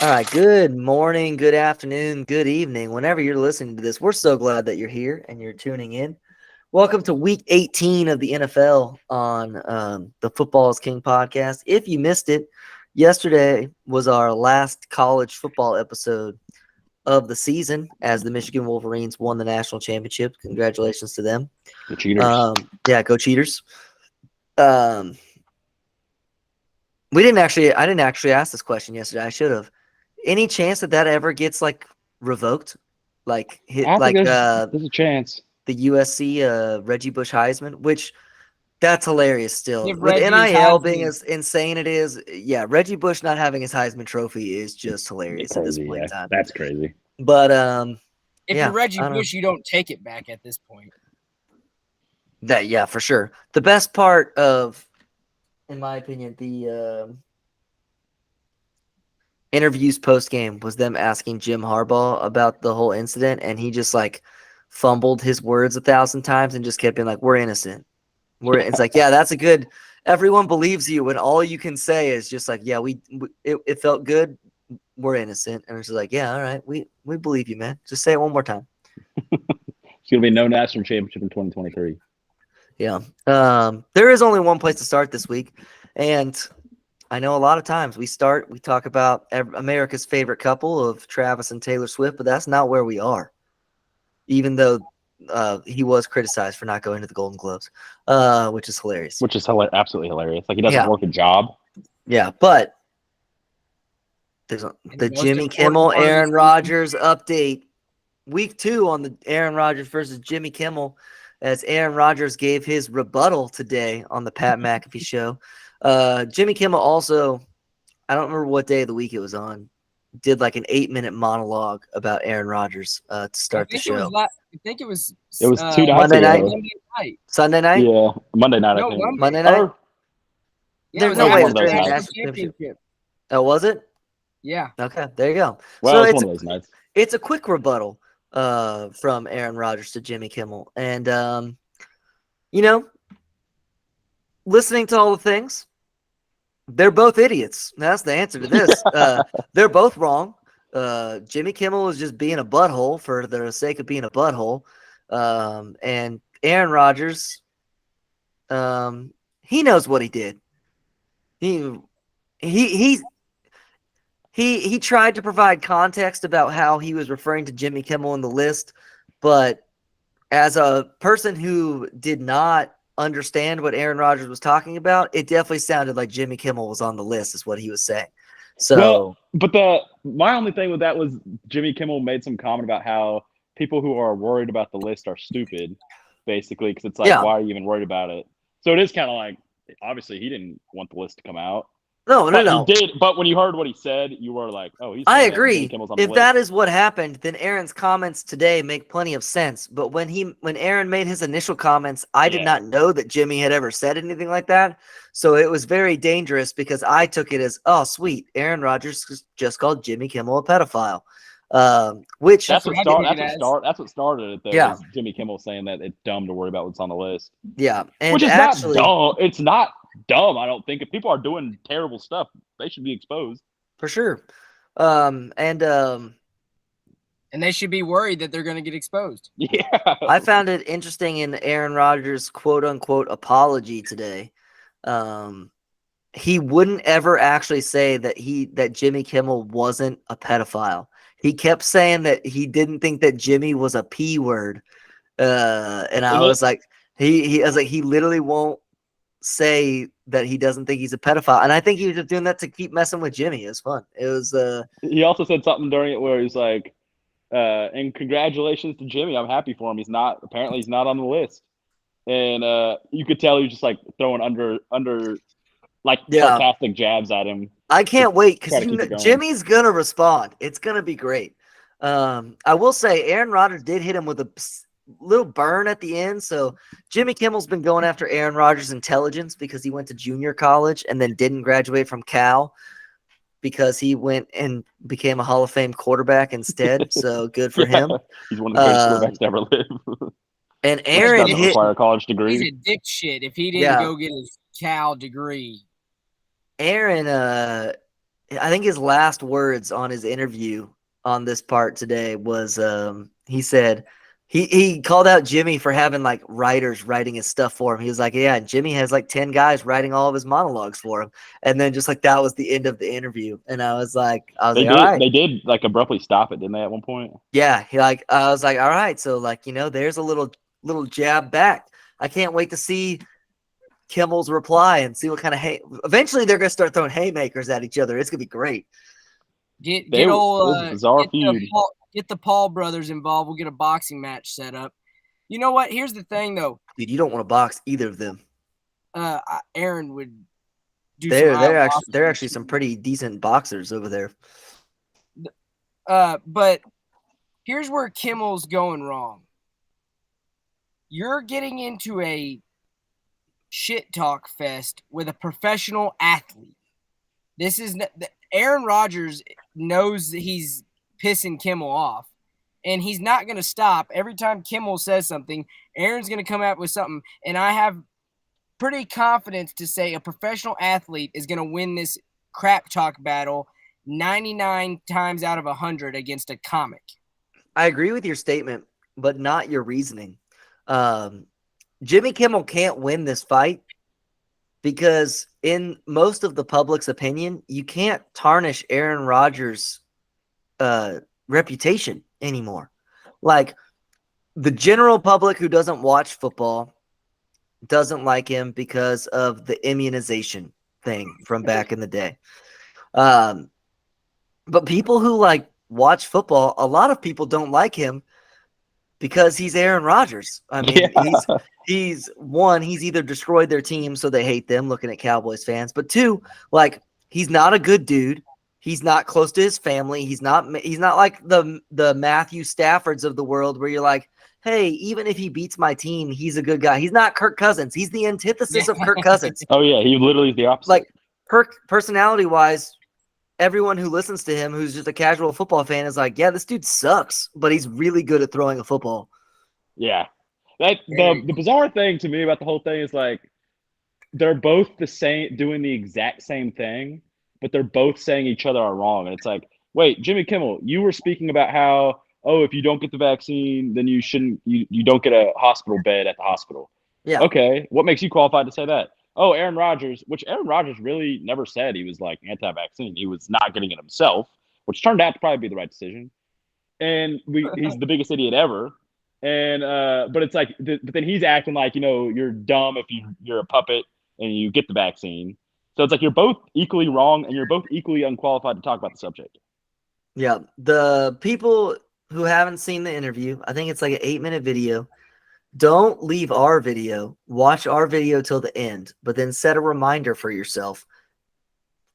All right, good morning, good afternoon, good evening. Whenever you're listening to this, we're so glad that you're here and you're tuning in. Welcome to week 18 of the NFL on the Football is King podcast. If you missed it, yesterday was our last college football episode of the season as the Michigan Wolverines won the national championship. Congratulations to them. The cheaters. Yeah, go Cheaters. Um, I didn't actually ask this question yesterday. I should have. Any chance that ever gets like revoked, like hit I think like there's a chance. the USC Reggie Bush Heisman, which that's hilarious still. Give With Reggie his NIL being Heisman. as insane it is, yeah, Reggie Bush not having his Heisman trophy is just hilarious at this Crazy, point yeah. in time. That's crazy. But If yeah, you're Reggie I don't know. Bush, you don't take it back at this point. That yeah, for sure. The best part of, in my opinion, the interviews post game was them asking Jim Harbaugh about the whole incident, and he just like fumbled his words 1,000 times and just kept being like, "We're innocent." It's like, yeah, that's a good. Everyone believes you, and all you can say is just like, yeah, it felt good. We're innocent, and it's just like, yeah, all right, we believe you, man. Just say it one more time. It's going to be no national championship in 2023. Yeah. There is only one place to start this week, and I know a lot of times we talk about America's favorite couple of Travis and Taylor Swift, but that's not where we are. Even though he was criticized for not going to the Golden Globes, which is hilarious. Which is absolutely hilarious. Like, he doesn't Yeah. work a job. Yeah, but there's the most Jimmy important Kimmel, part of Aaron this Rodgers update. Week 2 on the Aaron Rodgers versus Jimmy Kimmel, as Aaron Rodgers gave his rebuttal today on the Pat McAfee show. Jimmy Kimmel also, I don't remember what day of the week it was on, did like an 8-minute monologue about Aaron Rodgers to start the show. I think it was. It was 2 nights Monday ago. night? Monday night. Sunday night? Yeah, Monday night, No, I think. Monday night? Or, Yeah, it was No, way, after it was the one of those national nights. championship. Oh, was it? Yeah. Okay, there you go. well, So it's it's one of those nights. it's a quick rebuttal from Aaron Rodgers to Jimmy Kimmel. And you know, listening to all the things, they're both idiots. That's the answer to this. They're both wrong. Jimmy Kimmel is just being a butthole for the sake of being a butthole. And Aaron Rodgers, he knows what he did. He tried to provide context about how he was referring to Jimmy Kimmel in the list, but as a person who did not understand what Aaron Rodgers was talking about, it definitely sounded like Jimmy Kimmel was on the list, is what he was saying. So, Well, but my only thing with that was Jimmy Kimmel made some comment about how people who are worried about the list are stupid, basically, because it's like, Yeah. why are you even worried about it? So it is kind of like, obviously, he didn't want the list to come out. no. He did, but when you heard what he said, you were like, "Oh, he's." I saying that Jimmy agree. Kimmel's on the If list. that is what happened, then Aaron's comments today make plenty of sense. But when Aaron made his initial comments, I did Yeah. not know that Jimmy had ever said anything like that. So it was very dangerous because I took it as, oh, sweet, Aaron Rodgers just called Jimmy Kimmel a pedophile. Which That's what started it though. Yeah. Was Jimmy Kimmel saying that it's dumb to worry about what's on the list, yeah, and which is actually, not dumb. It's not dumb. I don't think if people are doing terrible stuff, they should be exposed. for sure. And they should be worried that they're going to get exposed. Yeah, I found it interesting in Aaron Rodgers' quote unquote apology today. He wouldn't ever actually say that Jimmy Kimmel wasn't a pedophile. He kept saying that he didn't think that Jimmy was a P word. And I was like, I was like, he literally won't say that he doesn't think he's a pedophile. And I think he was just doing that to keep messing with Jimmy. It was fun. It was He also said something during it where he's like, and congratulations to Jimmy. I'm happy for him. He's not on the list. And you could tell he was just like throwing under like sarcastic jabs at him. I can't wait because going. Jimmy's gonna respond. It's gonna be great. I will say Aaron Rodgers did hit him with a little burn at the end. So Jimmy Kimmel's been going after Aaron Rodgers' intelligence because he went to junior college and then didn't graduate from Cal because he went and became a Hall of Fame quarterback instead. So good for him. He's one of the greatest quarterbacks to ever live. And Aaron doesn't require a college degree. He's a dick shit if he didn't go get his Cal degree. Aaron I think his last words on his interview on this part today was he said he called out Jimmy for having like writers writing his stuff for him. He was like, yeah, Jimmy has like 10 guys writing all of his monologues for him. And then just like that was the end of the interview. And I was like, all They right. did like abruptly stop it, didn't they, at one point? Yeah, I was like, all right, so like, there's a little jab back. I can't wait to see Kimmel's reply and see what kind of eventually they're gonna start throwing haymakers at each other. It's gonna be great. Get It was old a bizarre feud. get the Paul brothers involved. We'll get a boxing match set up. You know what? Here's the thing, though. Dude, you don't want to box either of them. Aaron would do. They're actually some pretty decent boxers over there. But here's where Kimmel's going wrong. You're getting into a shit talk fest with a professional athlete. This is Aaron Rodgers knows that he's pissing Kimmel off, and he's not going to stop. Every time Kimmel says something, Aaron's going to come out with something, and I have pretty confidence to say a professional athlete is going to win this crap talk battle 99 times out of 100 against a comic. I agree with your statement, but not your reasoning. Jimmy Kimmel can't win this fight because in most of the public's opinion, you can't tarnish Aaron Rodgers' reputation anymore. Like, the general public who doesn't watch football doesn't like him because of the immunization thing from back in the day. But people who like watch football, a lot of people don't like him because he's Aaron Rodgers. I mean, he's either destroyed their team so they hate them, looking at Cowboys fans, but two, like, he's not a good dude. He's not close to his family. He's not like the Matthew Staffords of the world where you're like, hey, even if he beats my team, he's a good guy. He's not Kirk Cousins. He's the antithesis of Kirk Cousins. Oh yeah, he literally is the opposite. Like, personality-wise, everyone who listens to him who's just a casual football fan is like, yeah, this dude sucks, but he's really good at throwing a football. Yeah. The bizarre thing to me about the whole thing is like they're both the same, doing the exact same thing, but they're both saying each other are wrong. And it's like, wait, Jimmy Kimmel, you were speaking about how, oh, if you don't get the vaccine, then you don't get a hospital bed at the hospital. Yeah. Okay. What makes you qualified to say that? Oh, Aaron Rodgers, which Aaron Rodgers really never said he was like anti-vaccine. He was not getting it himself, which turned out to probably be the right decision. And he's the biggest idiot ever. And but it's like, but then he's acting like, you're dumb if you're a puppet and you get the vaccine. So it's like you're both equally wrong and you're both equally unqualified to talk about the subject. Yeah. The people who haven't seen the interview, I think it's like an 8-minute video. Don't leave our video. Watch our video till the end, but then set a reminder for yourself.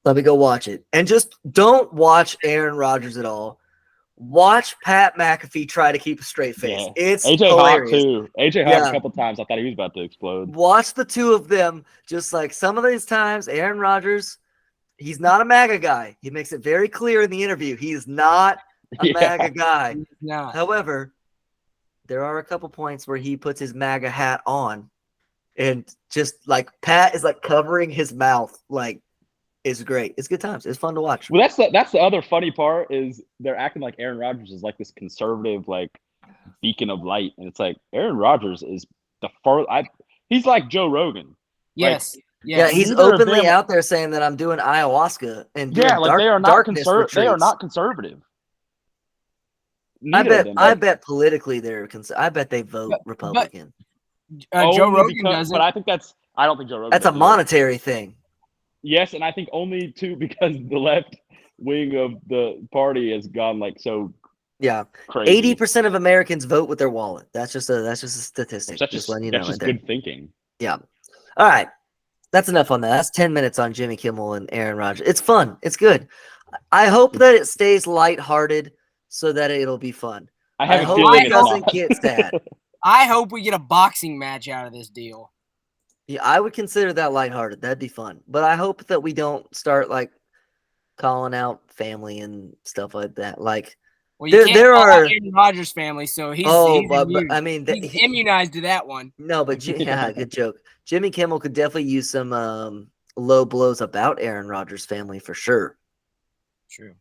Let me go watch it. And just don't watch Aaron Rodgers at all. Watch Pat McAfee try to keep a straight face. Yeah. It's AJ hilarious. Hawk too. AJ Hawk a couple times. I thought he was about to explode. Watch the two of them. Just like some of these times, Aaron Rodgers, he's not a MAGA guy. He makes it very clear in the interview. He is not a MAGA guy. No. However, there are a couple points where he puts his MAGA hat on and just like Pat is like covering his mouth. Like, it's great. It's good times. It's fun to watch. Well, that's the other funny part is they're acting like Aaron Rodgers is like this conservative like beacon of light, and it's like Aaron Rodgers is he's like Joe Rogan. Yes. Like, Yeah, he's neither of openly them- out there saying that I'm doing ayahuasca and doing Yeah, like they are not darkness conservative. They are retreats. not conservative. I Neither of them, bet like, politically they're I bet they vote Republican. Joe only Rogan because- doesn't. But I don't think Joe Rogan. That's a does either. monetary thing. Yes, and I think only too because the left wing of the party has gone like so Yeah. crazy. 80% of Americans vote with their wallet. That's just a statistic. That's just just, letting you know that's just right there. good thinking. Yeah. All right. That's enough on that. That's 10 minutes on Jimmy Kimmel and Aaron Rodgers. It's fun. It's good. I hope that it stays lighthearted so that it'll be fun. I have I a hope feeling it it's doesn't not. get sad. I hope we get a boxing match out of this deal. Yeah, I would consider that lighthearted. That'd be fun. But I hope that we don't start like calling out family and stuff like that. Like, Well, you can't there call out are. Aaron Rodgers' family, so he's But immune. I mean, He's immunized to that one. no, but yeah, good joke. Jimmy Kimmel could definitely use some low blows about Aaron Rodgers' family for sure. True.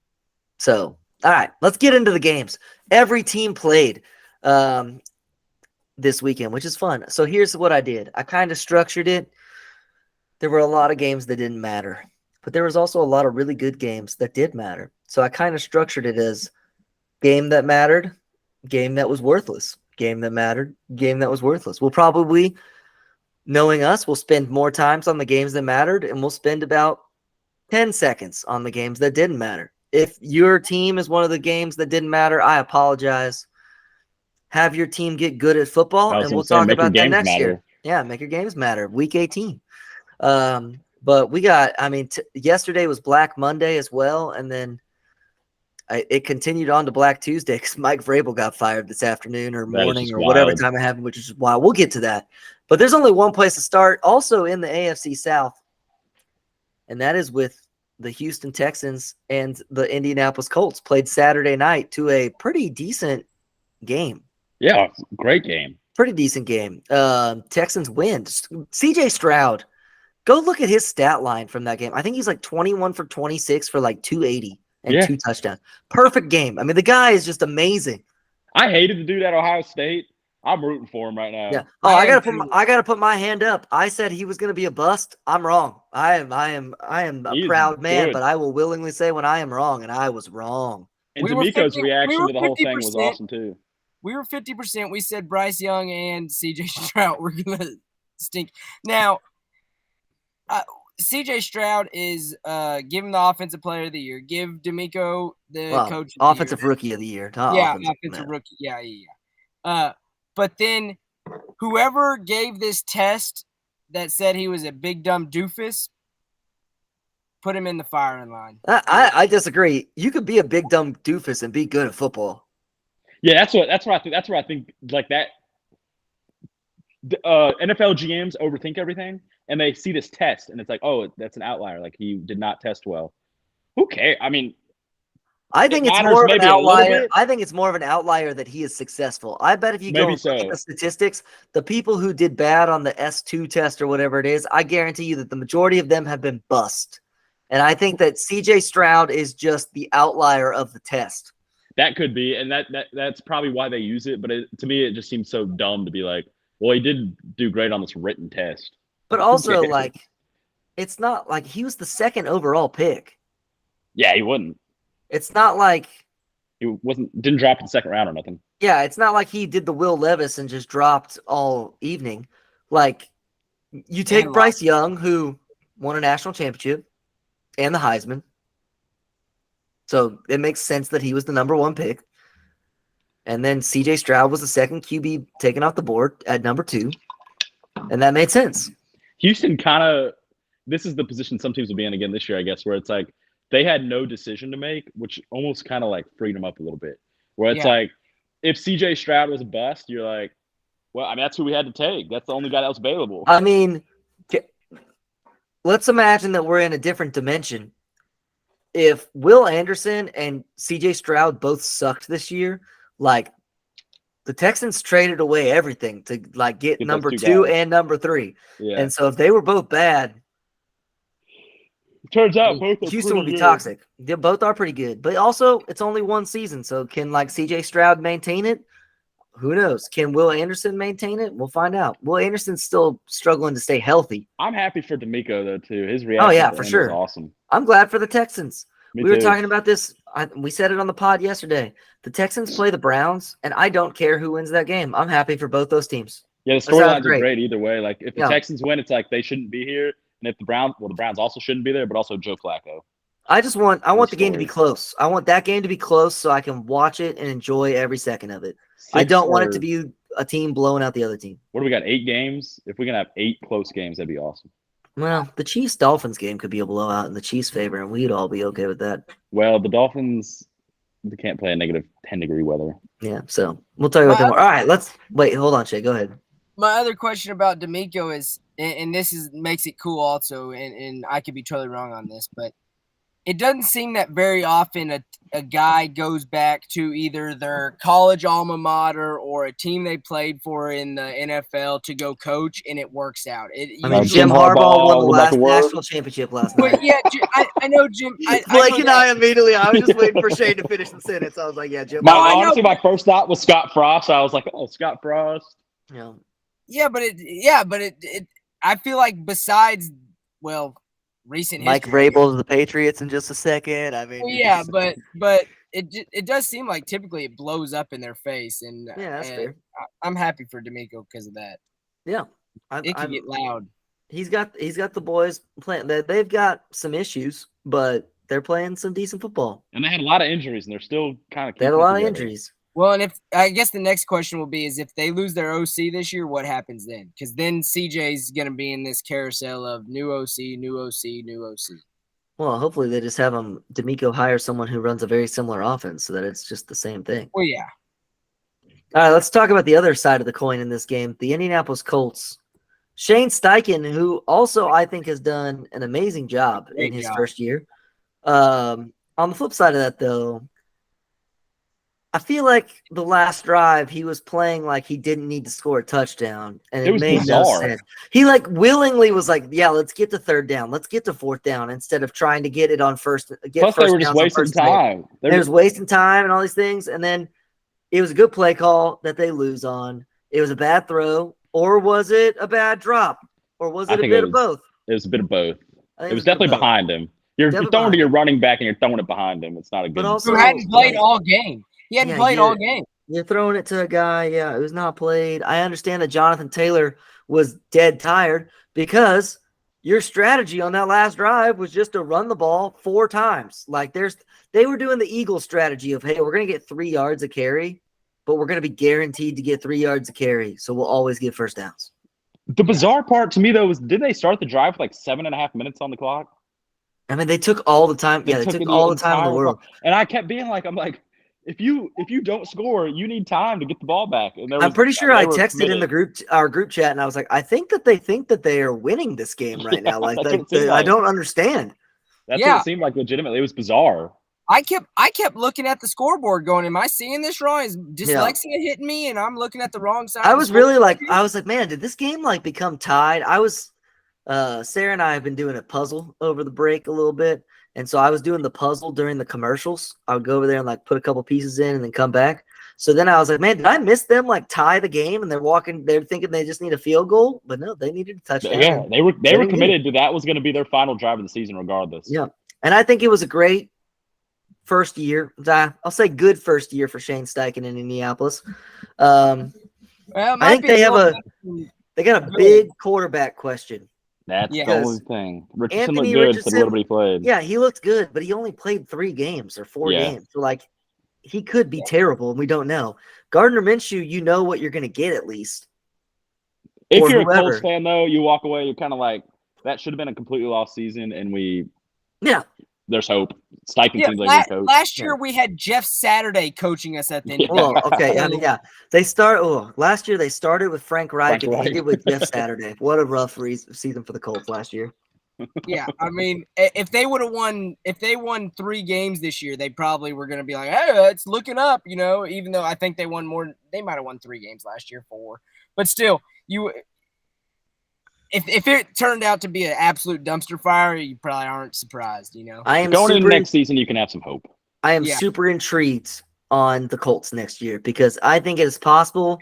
So, all right, let's get into the games. Every team played this weekend, which is fun. So here's what I did. I kind of structured it. There were a lot of games that didn't matter, but there was also a lot of really good games that did matter. So I kind of structured it as game that mattered, game that was worthless, game that mattered, game that was worthless. We'll probably, knowing us, we'll spend more times on the games that mattered, and we'll spend about 10 seconds on the games that didn't matter. If your team is one of the games that didn't matter, I apologize. Have your team get good at football, and we'll talk about that next year. Yeah, make your games matter. Week 18. But we got, yesterday was Black Monday as well, and then it continued on to Black Tuesday because Mike Vrabel got fired this afternoon or morning or whatever time it happened, which is wild. We'll get to that. But there's only one place to start, also in the AFC South, and that is with the Houston Texans and the Indianapolis Colts played Saturday night to a pretty decent game. Yeah, great game. Pretty decent game. Texans win. CJ Stroud, go look at his stat line from that game. I think he's like 21 for 26 for like 280 and 2 touchdowns. Perfect game. I mean, the guy is just amazing. I hated to do that Ohio State. I'm rooting for him right now. Yeah. Oh, I gotta put my hand up. I said he was gonna be a bust. I'm wrong. I am a proud man, but I will willingly say when I am wrong, and I was wrong. And D'Amico's reaction to the whole thing was awesome too. We were 50%. We said Bryce Young and CJ Stroud were gonna stink. Now, CJ Stroud is given the offensive player of the year. Give D'Amico the coach of offensive rookie of the year. Offensive rookie. Yeah. But then whoever gave this test that said he was a big dumb doofus, put him in the firing line. I disagree. You could be a big dumb doofus and be good at football. Yeah, that's what I think. That's where I think like that. NFL GMs overthink everything, and they see this test, and it's like, oh, that's an outlier. Like he did not test well. Who cares? I mean, I think it's more of an outlier. I think it's more of an outlier that he is successful. I bet if you go look at the statistics, the people who did bad on the S2 test or whatever it is, I guarantee you that the majority of them have been bust. And I think that CJ Stroud is just the outlier of the test. That could be, and that's probably why they use it. But to me, it just seems so dumb to be like, well, he did do great on this written test. But also, like, it's not like he was the second overall pick. Yeah, he wouldn't. It's not like he didn't drop in the second round or nothing. Yeah, it's not like he did the Will Levis and just dropped all evening. Like, you take Bryce Young, who won a national championship and the Heisman. So it makes sense that he was the number 1 pick. And then CJ Stroud was the second QB taken off the board at number 2. And that made sense. Houston this is the position some teams will be in again this year, I guess, where it's like they had no decision to make, which almost kind of like freed them up a little bit. Where it's like, if CJ Stroud was a bust, you're like, well, I mean, that's who we had to take. That's the only guy that was available. I mean, let's imagine that we're in a different dimension. If Will Anderson and CJ Stroud both sucked this year, like the Texans traded away everything to like get number 2 and number 3. Yeah. And so if they were both bad, it turns out both Houston would be toxic. They both are pretty good, but also it's only one season. So can like CJ Stroud maintain it? Who knows? Can Will Anderson maintain it? We'll find out. Will Anderson's still struggling to stay healthy. I'm happy for D'Amico though too. His reaction for sure, awesome. I'm glad for the Texans. We were talking about this. We said it on the pod yesterday. The Texans play the Browns, and I don't care who wins that game. I'm happy for both those teams. Yeah, the storylines are great either way. Like if the Texans win, it's like they shouldn't be here, and if the Browns also shouldn't be there, but also Joe Flacco. I want the game to be close. I want that game to be close so I can watch it and enjoy every second of it. I don't want it to be a team blowing out the other team. What do we got? 8 games? If we can have 8 close games, that'd be awesome. Well, the Chiefs-Dolphins game could be a blowout in the Chiefs' favor, and we'd all be okay with that. Well, the Dolphins, they can't play in negative 10-degree weather. Yeah, so we'll talk about that more. All right, wait. Hold on, Shay. Go ahead. My other question about D'Amico is, and this makes it cool also, and I could be totally wrong on this, but it doesn't seem that very often a guy goes back to either their college alma mater or a team they played for in the NFL to go coach, and it works out. I mean, usually- Jim Harbaugh won the would like last to work. national championship last But night. yeah, I know Jim. I Blake know and that. I immediately, I was just waiting for Shane to finish the sentence. I was like, yeah, Jim. No, I know, Honestly, my first thought was Scott Frost. I was like, oh, Scott Frost. Yeah. Yeah, but it. I feel like besides, recent Mike history. Vrabel to the Patriots in just a second. I mean, Well, yeah, but it does seem like typically it blows up in their face, and yeah, that's fair. I'm happy for D'Amico because of that. Yeah, It can get loud. He's got the boys playing. They've got some issues, but they're playing some decent football. And they had a lot of injuries, and they're still kind of. They had a lot of injuries. Well, and I guess the next question will be is if they lose their OC this year, what happens then? Because then CJ's going to be in this carousel of new OC, new OC, new OC. Well, hopefully they just have D'Amico hire someone who runs a very similar offense so that it's just the same thing. Well, yeah. All right, let's talk about the other side of the coin in this game, the Indianapolis Colts. Shane Steichen, who also I think has done an amazing job in his first year. On the flip side of that, though, I feel like the last drive he was playing like he didn't need to score a touchdown, and it made no sense. He willingly was like, "Yeah, let's get to third down, let's get to fourth down," instead of trying to get it on first. Plus, they were just wasting time. They was wasting time and all these things, and then it was a good play call that they lose on. It was a bad throw, or was it a bad drop, or was it a bit of both? It was a bit of both. It was definitely behind him. You're throwing to your running back and you're throwing it behind him. It's not a good. But also, who hadn't played all game. He hadn't played all game. You're throwing it to a guy, who's not played. I understand that Jonathan Taylor was dead tired because your strategy on that last drive was just to run the ball 4 times. They were doing the Eagles strategy of, hey, we're going to get 3 yards a carry, but we're going to be guaranteed to get 3 yards a carry, so we'll always get first downs. The bizarre part to me, though, was did they start the drive with 7.5 minutes on the clock? I mean, they took all the time. They took all the time in the world. And I kept being like, if you don't score, you need time to get the ball back. And I'm pretty sure I texted in our group chat, and I was like, I think that they are winning this game right now. I don't understand. That's what it seemed like. Legitimately, it was bizarre. I kept looking at the scoreboard, going, "Am I seeing this wrong? Is dyslexia hitting me?" And I'm looking at the wrong side. I was really man, did this game become tied? Sarah and I have been doing a puzzle over the break a little bit. And so I was doing the puzzle during the commercials. I would go over there and put a couple pieces in and then come back. So then I was like, man, did I miss them tie the game? And they're thinking they just need a field goal, but no, they needed a touchdown. Yeah, they were committed to that was going to be their final drive of the season, regardless. Yeah, and I think it was a great first year. I'll say good first year for Shane Steichen in Indianapolis. I think they got a big quarterback question. That's the only thing. Richardson looked good for the little bit he played. Yeah, he looked good, but he only played 3 games or 4 games. So, he could be terrible, and we don't know. Gardner Minshew, you know what you're going to get at least. If you're a Colts fan, though, you walk away, you're kind of like, that should have been a completely lost season, and there's hope. Steichen seems like a coach. Last year we had Jeff Saturday coaching us at the end. Well, okay, last year they started with Frank Reich and ended with Jeff Saturday. What a rough season for the Colts last year. Yeah, I mean, if they won 3 games this year, they probably were going to be like, hey, it's looking up, even though I think they might have won 3 games last year, 4. But still, if it turned out to be an absolute dumpster fire, you probably aren't surprised, I am going into next season, you can have some hope. I am super intrigued on the Colts next year because I think it is possible.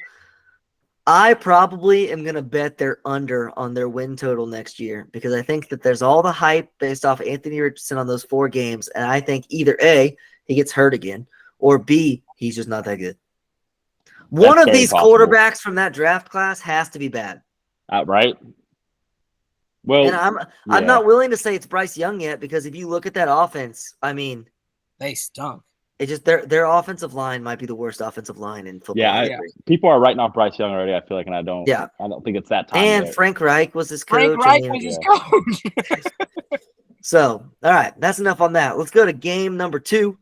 I probably am going to bet they're under on their win total next year because I think that there's all the hype based off Anthony Richardson on those 4 games, and I think either A, he gets hurt again, or B, he's just not that good. One of these quarterbacks from that draft class has to be bad. Right? Well, and I'm not willing to say it's Bryce Young yet because if you look at that offense, I mean, they stunk. It just their offensive line might be the worst offensive line in football. Yeah, people are writing off Bryce Young already. I feel like, and I don't think it's that time. And yet. Frank Reich was his coach. coach. So, all right, that's enough on that. Let's go to game number 2.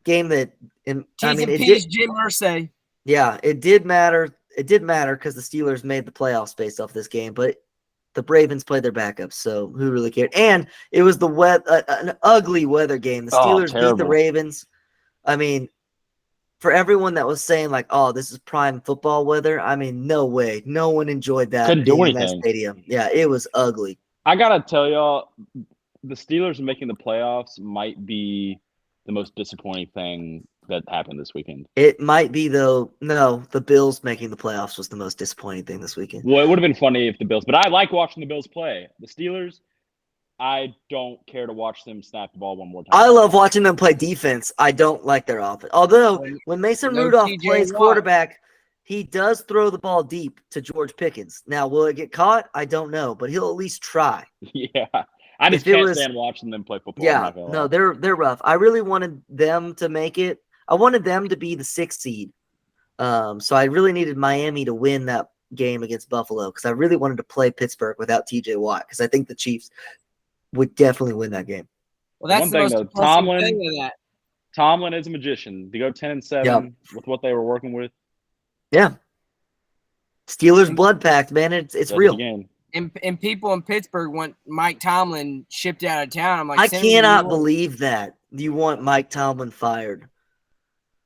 Game that Jim Irsay. Yeah, it did matter. It did matter because the Steelers made the playoffs based off this game, but the Ravens played their backups, so who really cared? And it was an ugly weather game. The Steelers beat the Ravens. I mean, for everyone that was saying like, "Oh, this is prime football weather," I mean, no way. No one enjoyed that Couldn't do being in that anything. stadium. Yeah, it was ugly. I gotta tell y'all, the Steelers making the playoffs might be the most disappointing thing that happened this weekend. It might be though. No, the Bills making the playoffs was the most disappointing thing this weekend. Well, it would have been funny if the Bills, but I like watching the Bills play. The Steelers, I don't care to watch them snap the ball one more time. I love watching them play defense. I don't like their offense. Although when Mason No Rudolph TJ plays Watt. quarterback, he does throw the ball deep to George Pickens. Now, will it get caught? I don't know, but he'll at least try. Yeah, I just If it can't was- stand watching them play football. I'm Yeah, not gonna no, lie. they're rough. I really wanted them to make it. I wanted them to be the 6th seed. So I really needed Miami to win that game against Buffalo because I really wanted to play Pittsburgh without TJ Watt because I think the Chiefs would definitely win that game. Well, that's One the thing, most though, depressing Tomlin- thing of that. Tomlin is a magician. To go 10-7 with what they were working with, Yeah. Steelers blood pact, man. It's does it real. again. And people in Pittsburgh want Mike Tomlin shipped out of town. I'm like, I send him to cannot New Orleans. believe that you want Mike Tomlin fired.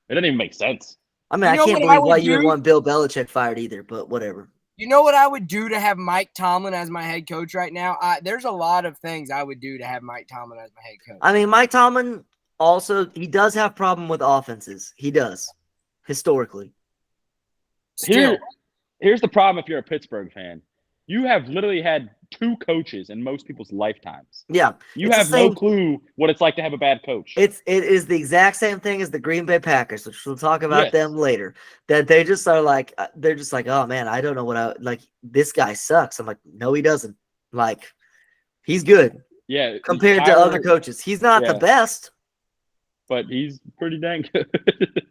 It doesn't even make sense. I mean, You I know can't what I believe why would you would do? want Bill Belichick fired either, but whatever. You know what I would do to have Mike Tomlin as my head coach right now? There's a lot of things I would do to have Mike Tomlin as my head coach. I mean, Mike Tomlin also, he does have problem with offenses. He does, historically. Still, Here's the problem if you're a Pittsburgh fan. You have literally had 2 coaches in most people's lifetimes. Yeah. You It's the have no same- clue what it's like to have a bad coach. It is the exact same thing as the Green Bay Packers, which we'll talk about Yes. them later. That they just are like, they're just like, oh man, I don't know what like. This guy sucks. I'm like, no, he doesn't. Like, he's good Yeah, compared to other coaches. He's not the Yeah. best. but he's pretty dang good.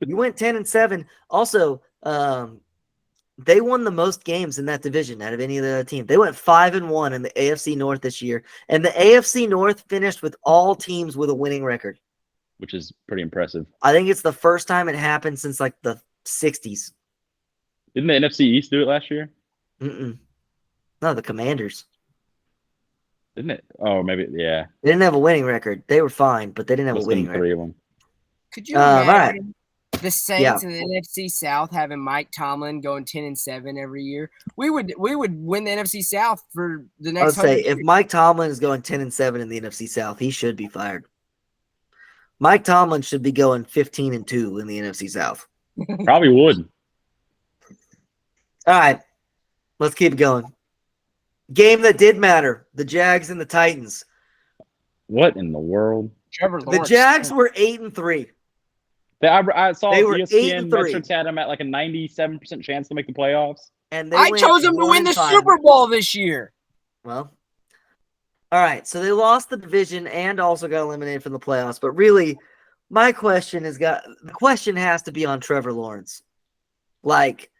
You went 10-7. Also, they won the most games in that division out of any of the other team. They went 5-1 in the AFC North this year, and the AFC North finished with all teams with a winning record. Which is pretty impressive. I think it's the first time it happened since like the 60s. Didn't the NFC East do it last year? No, the Commanders. Didn't it? Oh, maybe, yeah. They didn't have a winning record. They were fine, but they didn't have Must a have been winning record. 3 of them. could you all imagine right. the Saints in the NFC South having Mike Tomlin going 10-7 every year? We would win the NFC South for the I next would say 100 if years. Mike Tomlin is going 10-7 in the NFC South, he should be fired. Mike Tomlin should be going 15-2 in the NFC South. Probably would. All right, let's keep going. Game that did matter: the Jags and the Titans. What in the world? Trevor The Lawrence. Jags were 8-3. I saw They were ESPN 8-3. metrics had them at like a 97% chance to make the playoffs. And they I went chose them to win the 1-5. Super Bowl this year. Well, all right. So they lost the division and also got eliminated from the playoffs. But really, my question the question has to be on Trevor Lawrence. Like,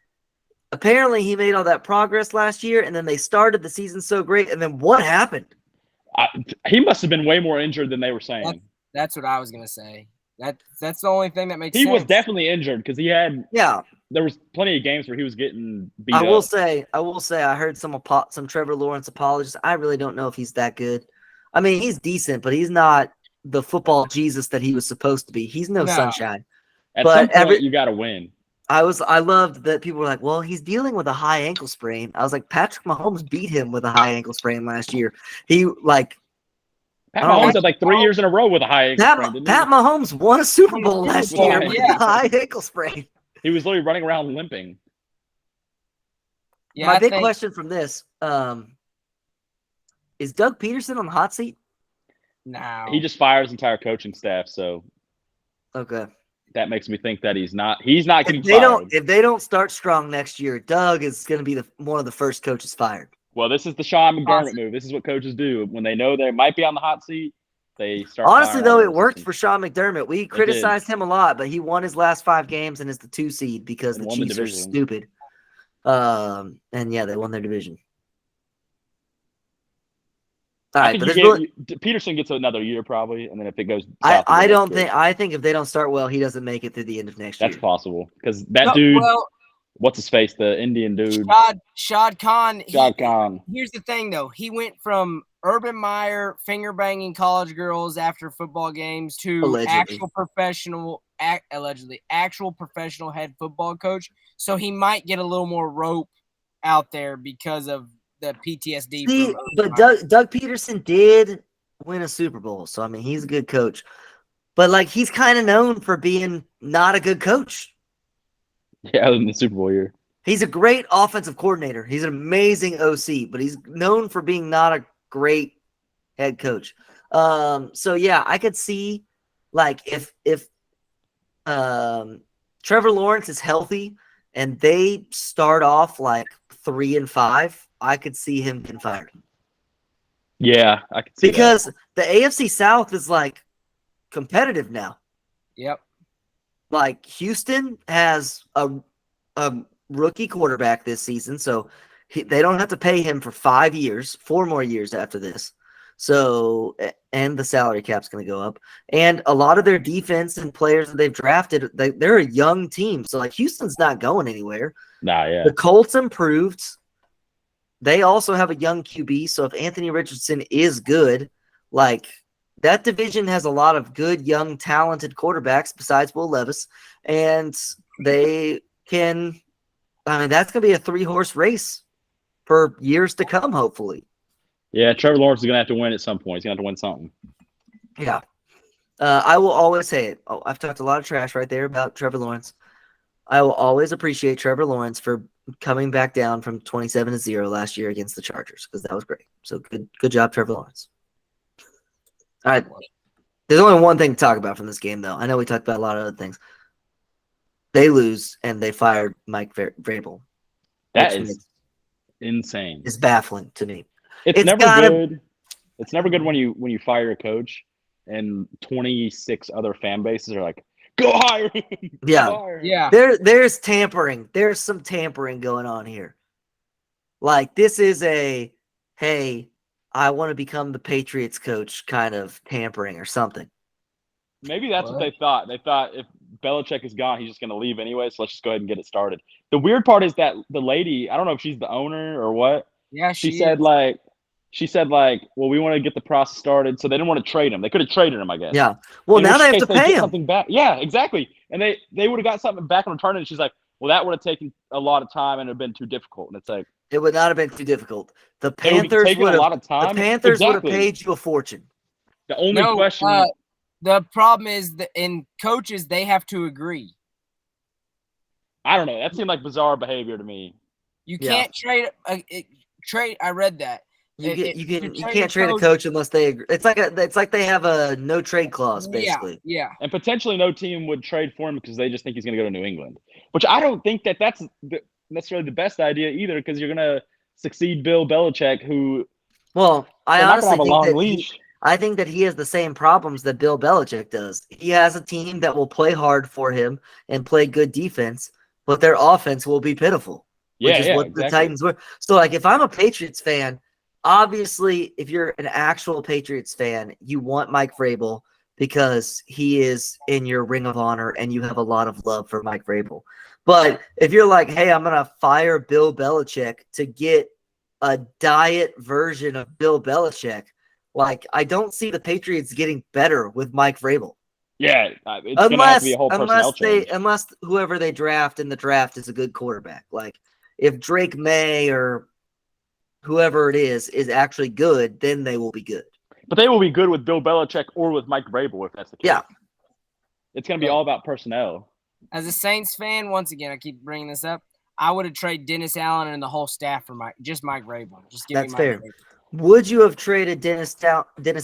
apparently he made all that progress last year, and then they started the season so great, and then what happened? He must have been way more injured than they were saying. That's what I was gonna say. That's the only thing that makes He sense. was definitely injured because Yeah, there was plenty of games where he was getting beat I will up. say, I heard some Trevor Lawrence apologists. I really don't know if he's that good. I mean, he's decent, but he's not the football Jesus that he was supposed to be. He's no No. sunshine. At but some point, you got to win. I loved that people were like, well, he's dealing with a high ankle sprain. I was like, Patrick Mahomes beat him with a high ankle sprain last year. He like Pat I don't Mahomes know. had like 3 years in a row with a high ankle sprain, didn't Pat Mahomes won a Super Bowl last Super Bowl, year with yeah. a high ankle sprain. he? He was literally running around limping. Yeah, My I big think- question from this, is Doug Peterson on the hot seat? No. He just fired his entire coaching staff, so Okay. that makes me think that he's not getting If they fired. don't start strong next year, Doug is going to be one of the first coaches fired. Well, this is the Sean McDermott Awesome. move. This is what coaches do when they know they might be on the hot seat. They start. Honestly, firing though, all it those worked assistants. for Sean McDermott. We criticized him a lot, but he won his last 5 games and is the 2 seed because And the won the Chiefs are division. stupid. And yeah, they won their division. All I right, think but you there's really, Peterson gets another year probably, and then if it goes, I south again, don't that's think good. I think if they don't start well, he doesn't make it through the end of next That's year. possible because that No, dude, well, what's his face, the Indian dude, Shad Khan. Shad Khan. Here's the thing, though. He went from Urban Meyer finger banging college girls after football games to Allegedly. actual professional actual professional head football coach. So he might get a little more rope out there because of the PTSD. See, from but Doug Peterson did win a Super Bowl, so I mean he's a good coach. But like he's kind of known for being not a good coach. Yeah, in the Super Bowl year. He's a great offensive coordinator. He's an amazing OC, but he's known for being not a great head coach. So yeah, I could see like if Trevor Lawrence is healthy and they start off like 3-5, I could see him getting fired. Yeah, I could see Because the AFC South is like competitive now. Yep. Like Houston has a rookie quarterback this season, so they don't have to pay him for 5 years, 4 more years after this. So, and the salary cap's going to go up. And a lot of their defense and players that they've drafted, they're a young team. So, like, Houston's not going anywhere. Nah, yeah. The Colts improved. They also have a young QB. So, if Anthony Richardson is good, like, that division has a lot of good, young, talented quarterbacks besides Will Levis. And they can, I mean, that's going to be a 3-horse race for years to come, hopefully. Yeah, Trevor Lawrence is going to have to win at some point. He's going to have to win something. Yeah. I will always say it. Oh, I've talked a lot of trash right there about Trevor Lawrence. I will always appreciate Trevor Lawrence for coming back down from 27-0 last year against the Chargers because that was great. So good job, Trevor Lawrence. All right. There's only one thing to talk about from this game, though. I know we talked about a lot of other things. They lose, and they fired Mike Vrabel. That is insane. It's baffling to me. It's never good. It's never good when you fire a coach and 26 other fan bases are like, go hire him. Yeah. Yeah. There's tampering. There's some tampering going on here. Like this is a, hey, I want to become the Patriots coach kind of tampering or something. Maybe that's what they thought. They thought if Belichick is gone, he's just going to leave anyway, so let's just go ahead and get it started. The weird part is that the lady, I don't know if she's the owner or what. Yeah, she said, well, we want to get the process started, so they didn't want to trade him. They could have traded him, I guess. Yeah. Well, now they have to pay him. Something back. Yeah, exactly. And they would have got something back in return, and she's like, well, that would have taken a lot of time and it would have been too difficult. And it's like, it would not have been too difficult. The Panthers would have. A lot of time. The Panthers would have paid you a fortune. The only question. The problem is that in coaches, they have to agree. I don't know. That seemed like bizarre behavior to me. You can't trade. I read that. You can't trade a coach unless they agree. It's like they have a no trade clause basically. Yeah. And potentially no team would trade for him because they just think he's going to go to New England, which I don't think that's necessarily the best idea either because you're going to succeed Bill Belichick, who. Well, I honestly have a long leash. I think that he has the same problems that Bill Belichick does. He has a team that will play hard for him and play good defense, but their offense will be pitiful, which is what the Titans were. So, like, if I'm a Patriots fan, obviously, if you're an actual Patriots fan, you want Mike Vrabel because he is in your Ring of Honor and you have a lot of love for Mike Vrabel. But if you're like, hey, I'm going to fire Bill Belichick to get a diet version of Bill Belichick, like, I don't see the Patriots getting better with Mike Vrabel. Yeah, it's going to have to be a whole personnel change. Unless whoever they draft in the draft is a good quarterback. Like, if Drake May or whoever it is actually good, then they will be good. But they will be good with Bill Belichick or with Mike Vrabel if that's the case. Yeah. It's going to be all about personnel. As a Saints fan, once again, I keep bringing this up, I would have traded Dennis Allen and the whole staff for Mike Vrabel. Just give me Mike fair. Vrabel. Would you have traded Dennis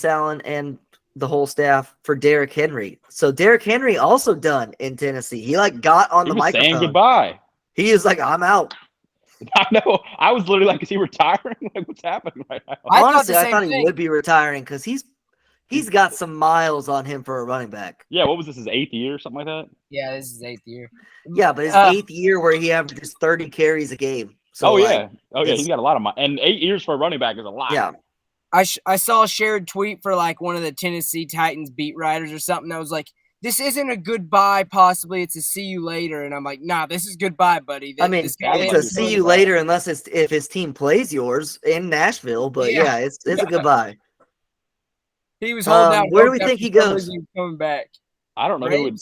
Allen and the whole staff for Derrick Henry? So Derrick Henry also done in Tennessee. He got on the microphone. Saying goodbye. He is like, I'm out. I know. I was literally like, is he retiring? Like, what's happening right now? Honestly, I thought he would be retiring because he's got some miles on him for a running back. Yeah, what was this, his 8th year or something like that? Yeah, this is his 8th year. Yeah, but his 8th year where he averages 30 carries a game. So he's got a lot of money. And 8 years for a running back is a lot. Yeah. I saw a shared tweet for like one of the Tennessee Titans beat writers or something that was like, this isn't a goodbye, possibly. It's a see you later. And I'm like, nah, this is goodbye, buddy. It's a see you later unless if his team plays yours in Nashville. But yeah, it's a goodbye. He was holding out. Where do we think he goes? Coming back. I don't know who would.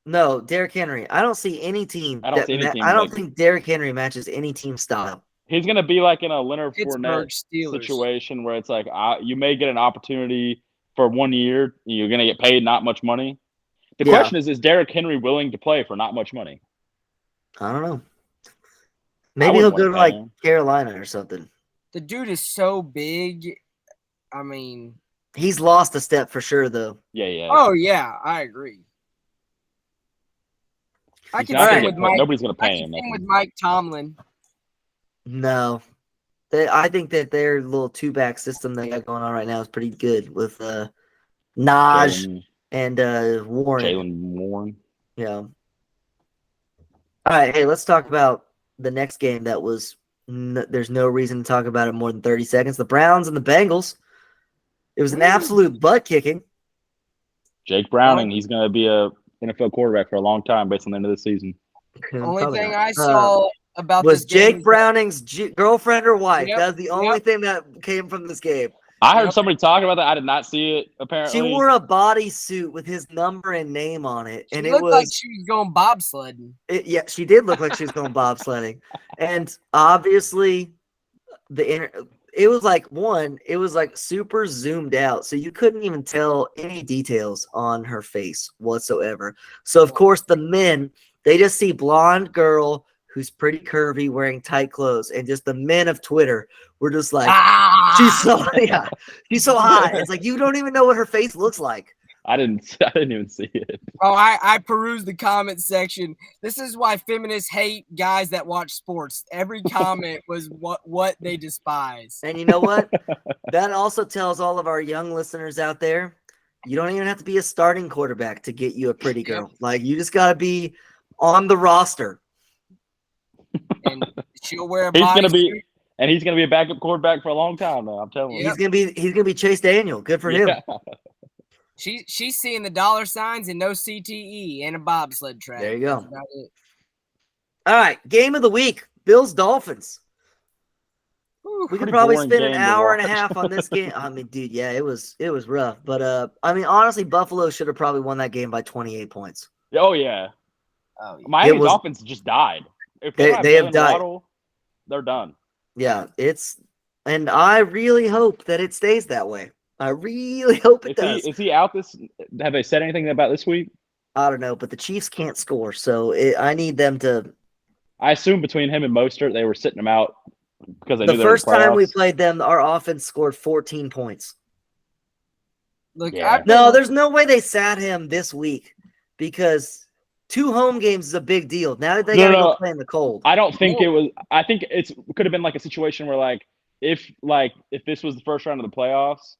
No, Derrick Henry. I don't see any team. I don't see any team I don't like think Derrick Henry matches any team style. he's gonna be like in a Leonard Fournette Pittsburgh Steelers. situation where it's like you may get an opportunity for 1 year, you're gonna get paid not much money. The Yeah. question is Derrick Henry willing to play for not much money? I don't know. Maybe wouldn't he'll go wanna to pay like him. Carolina or something. The dude is so big. I mean, He's lost a step for sure, though. Yeah. oh yeah, I agree. I He's can not sing gonna with get paid. Mike. Nobody's gonna I pay can him. sing with Mike Tomlin. No. I think that their little two-back system they got going on right now is pretty good with Najee and Warren. Jalen Warren. Yeah. All right, hey, let's talk about the next game that was there's no reason to talk about it more than 30 seconds. The Browns and the Bengals. It was an absolute butt kicking. Jake Browning, he's going to be a NFL quarterback for a long time based on the end of the season. Only Probably thing not. I saw about was this game Jake Browning's girlfriend or wife. Yep, That was the only thing that came from this game. I heard Yep. somebody talking about that. I did not see it, apparently. She wore a bodysuit with his number and name on it. She And it looked was like she was going bobsledding. yeah, she did look like she was going bobsledding. And obviously it was like super zoomed out. So you couldn't even tell any details on her face whatsoever. So of course the men, they just see blonde girl who's pretty curvy wearing tight clothes, and just the men of Twitter were just like, she's so hot. It's like you don't even know what her face looks like. I didn't even see it. Oh, I perused the comment section. This is why feminists hate guys that watch sports. Every comment was what they despise. And you know what? That also tells all of our young listeners out there, you don't even have to be a starting quarterback to get you a pretty girl. Yep. Like you just got to be on the roster. And she'll wear a He's bodysuit. he's gonna be a backup quarterback for a long time now. I'm telling you. Yep. He's gonna be Chase Daniel. Good for him. She's seeing the dollar signs and no CTE and a bobsled track. There you go. That's about it. All right, game of the week: Bills Dolphins. Whew. We could Pretty probably boring spend an game to hour and a watch. half on this game. I mean, dude, yeah, it was rough. But I mean, honestly, Buffalo should have probably won that game by 28 points. Oh yeah. Oh, yeah. Miami's offense just died. If They don't have Jalen died. Waddle, they're done. Yeah, and I really hope that it stays that way. I really hope it does. Is he out this? Have they said anything about this week? I don't know, but the Chiefs can't score, so I need them to. I assume between him and Mostert, they were sitting him out because they knew The they were in first time we playoffs. played them, our offense scored 14 points. Look, Yeah. No, there's no way they sat him this week because 2 home games is a big deal. Now they gotta go play in the cold. I don't think it was. I think it could have been like a situation where if this was the first round of the playoffs,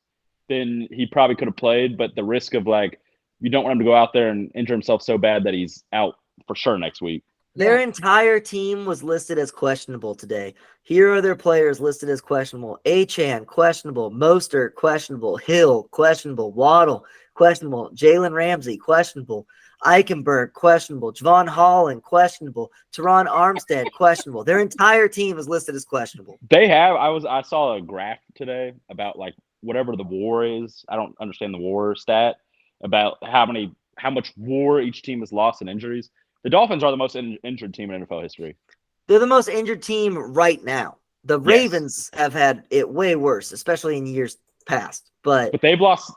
then he probably could have played. But the risk of you don't want him to go out there and injure himself so bad that he's out for sure next week. Their entire team was listed as questionable today. Here are their players listed as questionable: Achane, questionable; Mostert, questionable; Hill, questionable; Waddle, questionable; Jalen Ramsey, questionable; Eichenberg, questionable; Javon Holland, questionable; Teron Armstead, questionable. Their entire team is listed as questionable. They have. I saw a graph today about whatever the WAR is. I don't understand the WAR stat about how much WAR each team has lost in injuries. The Dolphins are the most injured team in NFL history. They're the most injured team right now. The Ravens have had it way worse, especially in years past. But they've lost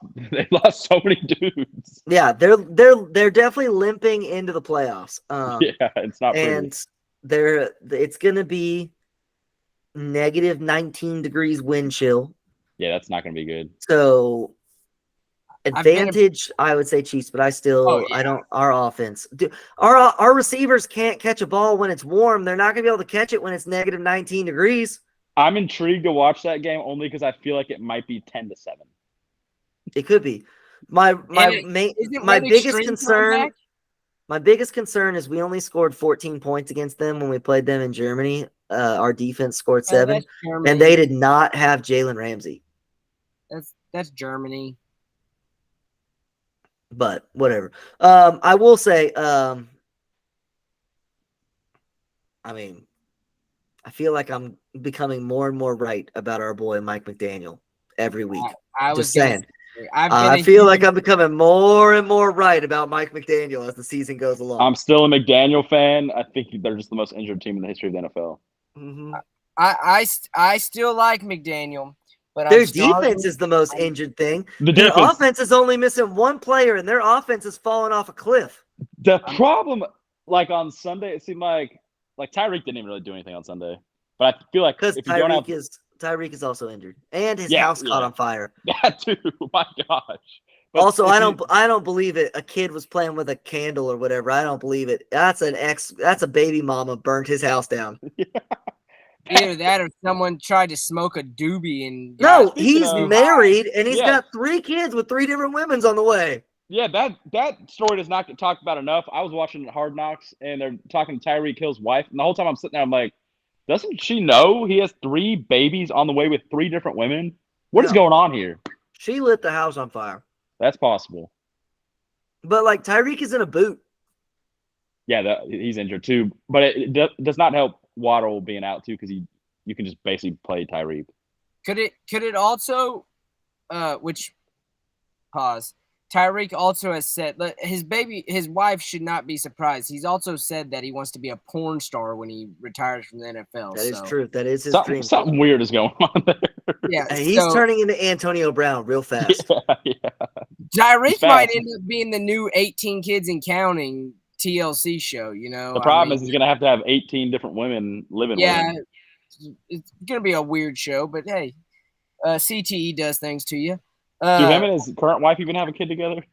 so many dudes. Yeah, they're definitely limping into the playoffs. Yeah, it's not pretty. And it's gonna be negative 19 degrees wind chill. Yeah, that's not gonna be good. So advantage, I would say Chiefs, but I don't. Our offense, our receivers can't catch a ball when it's warm. They're not gonna be able to catch it when it's negative 19 degrees. I'm intrigued to watch that game only because I feel like it might be 10-7. It could be. My biggest concern is we only scored 14 points against them when we played them in Germany. Our defense scored 7, and they did not have Jalen Ramsey. That's Germany. But whatever. I will say, I mean, I feel like I'm becoming more and more right about our boy Mike McDaniel every week. I was just saying. I feel like I'm becoming more and more right about Mike McDaniel as the season goes along. I'm still a McDaniel fan. I think they're just the most injured team in the history of the NFL. Mm-hmm. I still like McDaniel, but their defense is the most injured thing. Their offense is only missing one player, and their offense is falling off a cliff. The problem, like on Sunday, it seemed like Tyreek didn't even really do anything on Sunday. But I feel like because Tyreek is also injured, and his house caught on fire. That too. My gosh. But also, I don't believe it. A kid was playing with a candle or whatever. I don't believe it. That's a baby mama burnt his house down. Either that or someone tried to smoke a doobie and he's married and he's got 3 kids with 3 different women's on the way. Yeah, that story does not get talked about enough. I was watching Hard Knocks and they're talking to Tyreek Hill's wife, and the whole time I'm sitting there, I'm like, doesn't she know he has 3 babies on the way with 3 different women? What is going on here? She lit the house on fire. That's possible. But like Tyreek is in a boot. Yeah, he's injured too. But it does not help Waddle being out too, because you can just basically play Tyreek. Could it also, Tyreek also has said that his wife should not be surprised. He's also said that he wants to be a porn star when he retires from the NFL. That is true. That is his dream. Something weird is going on there. Yeah, he's turning into Antonio Brown real fast. Yeah. Tyreek might end up being the new 18 Kids and Counting TLC show, The problem is he's going to have 18 different women living with him. It's going to be a weird show, but hey, CTE does things to you. Do him and his current wife even have a kid together?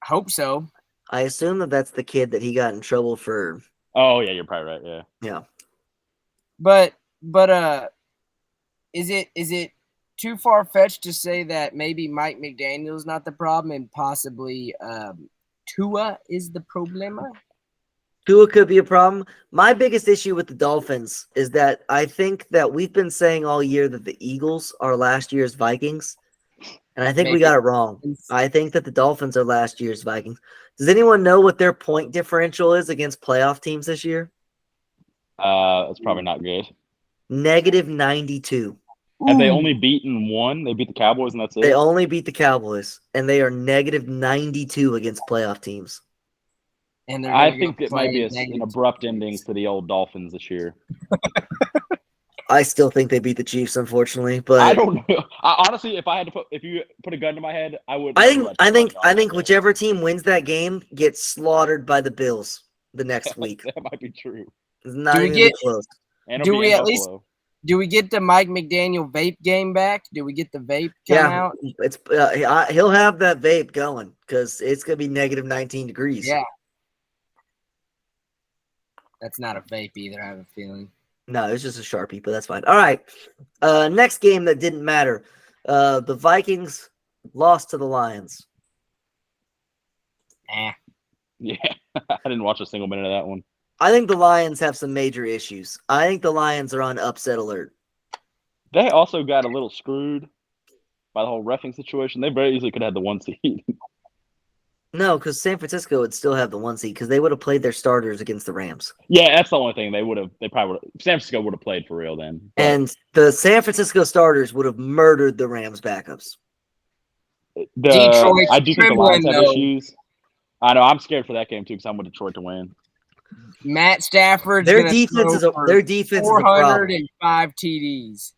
Hope so. I assume that's the kid that he got in trouble for. Oh, yeah, you're probably right, yeah. Yeah. But is it too far-fetched to say that maybe Mike McDaniel's not the problem and possibly Tua is the problema? Tua could be a problem. My biggest issue with the Dolphins is that I think that we've been saying all year that the Eagles are last year's Vikings, and I think we got it wrong. I think that the Dolphins are last year's Vikings. Does anyone know what their point differential is against playoff teams this year? It's probably not good. -92. Have they only beaten one? They beat the Cowboys and that's it? They only beat the Cowboys, and they are -92 against playoff teams. And I think it might be an abrupt ending to the old Dolphins this year. I still think they beat the Chiefs, unfortunately, but I don't know. Honestly, if you put a gun to my head, I would. I think whichever team wins that game gets slaughtered by the Bills the next week. That might be true. It's not even close. Do we get the Mike McDaniel vape game back? Do we get the vape out? It's he'll have that vape going because it's gonna be -19 degrees. Yeah, that's not a vape either. I have a feeling. No, it's just a Sharpie, but that's fine. All right, next game that didn't matter. The Vikings lost to the Lions. Yeah, I didn't watch a single minute of that one. I think the Lions have some major issues. I think the Lions are on upset alert. They also got a little screwed by the whole reffing situation. They very easily could have had the 1 seed. No, because San Francisco would still have the 1 seed because they would have played their starters against the Rams. Yeah, that's the only thing They probably would have. San Francisco would have played for real then. But and the San Francisco starters would have murdered the Rams backups. Detroit's I do think the Lions have issues. I know. I'm scared for that game too because I'm with Detroit to win. Matt Stafford. Their defense is a 405 TDs.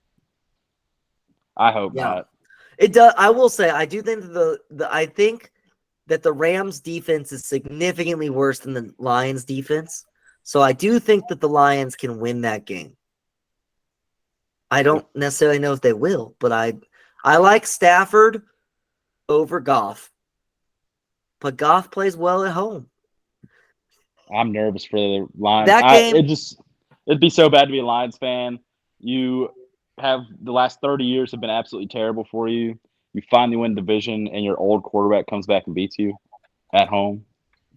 I hope not. It does. I will say I do think I think that the Rams defense is significantly worse than the Lions defense. So I do think that the Lions can win that game. I don't necessarily know if they will, but I like Stafford over Goff. But Goff plays well at home. I'm nervous for the Lions. That game, it'd be so bad to be a Lions fan. You have the last 30 years have been absolutely terrible for you. You finally win division, and your old quarterback comes back and beats you at home.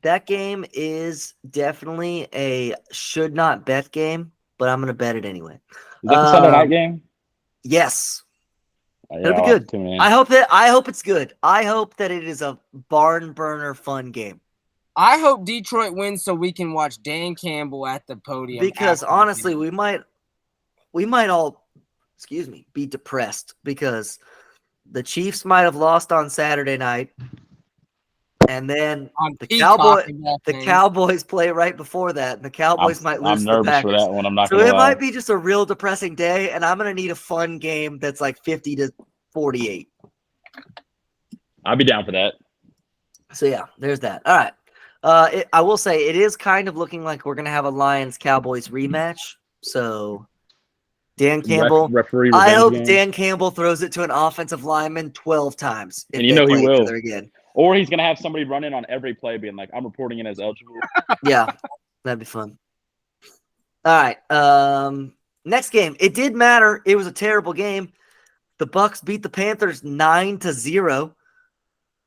That game is definitely a should not bet game, but I'm going to bet it anyway. Is that the Sunday night game? Yes. Yeah, It'll be good. I hope it's good. I hope that it is a barn burner fun game. I hope Detroit wins so we can watch Dan Campbell at the podium. Because honestly, we might all, be depressed because the Chiefs might have lost on Saturday night, and then On the Peacock of all things. Cowboys play right before that, and the Cowboys might lose I'm to the nervous for Packers. that one. I'm not So gonna it lie. might be just a real depressing day, and I'm gonna need a fun game that's like 50-48. I'd be down for that. So yeah, there's that. All right. I will say it is kind of looking like we're gonna have a Lions Cowboys rematch. So Dan Campbell, Referee I revenge hope game. Dan Campbell throws it to an offensive lineman 12 times if And you they know he play each will. other again. Or he's gonna have somebody run in on every play, being like, "I'm reporting in as eligible." Yeah, that'd be fun. All right. Next game. It did matter. It was a terrible game. The Bucks beat the Panthers 9-0,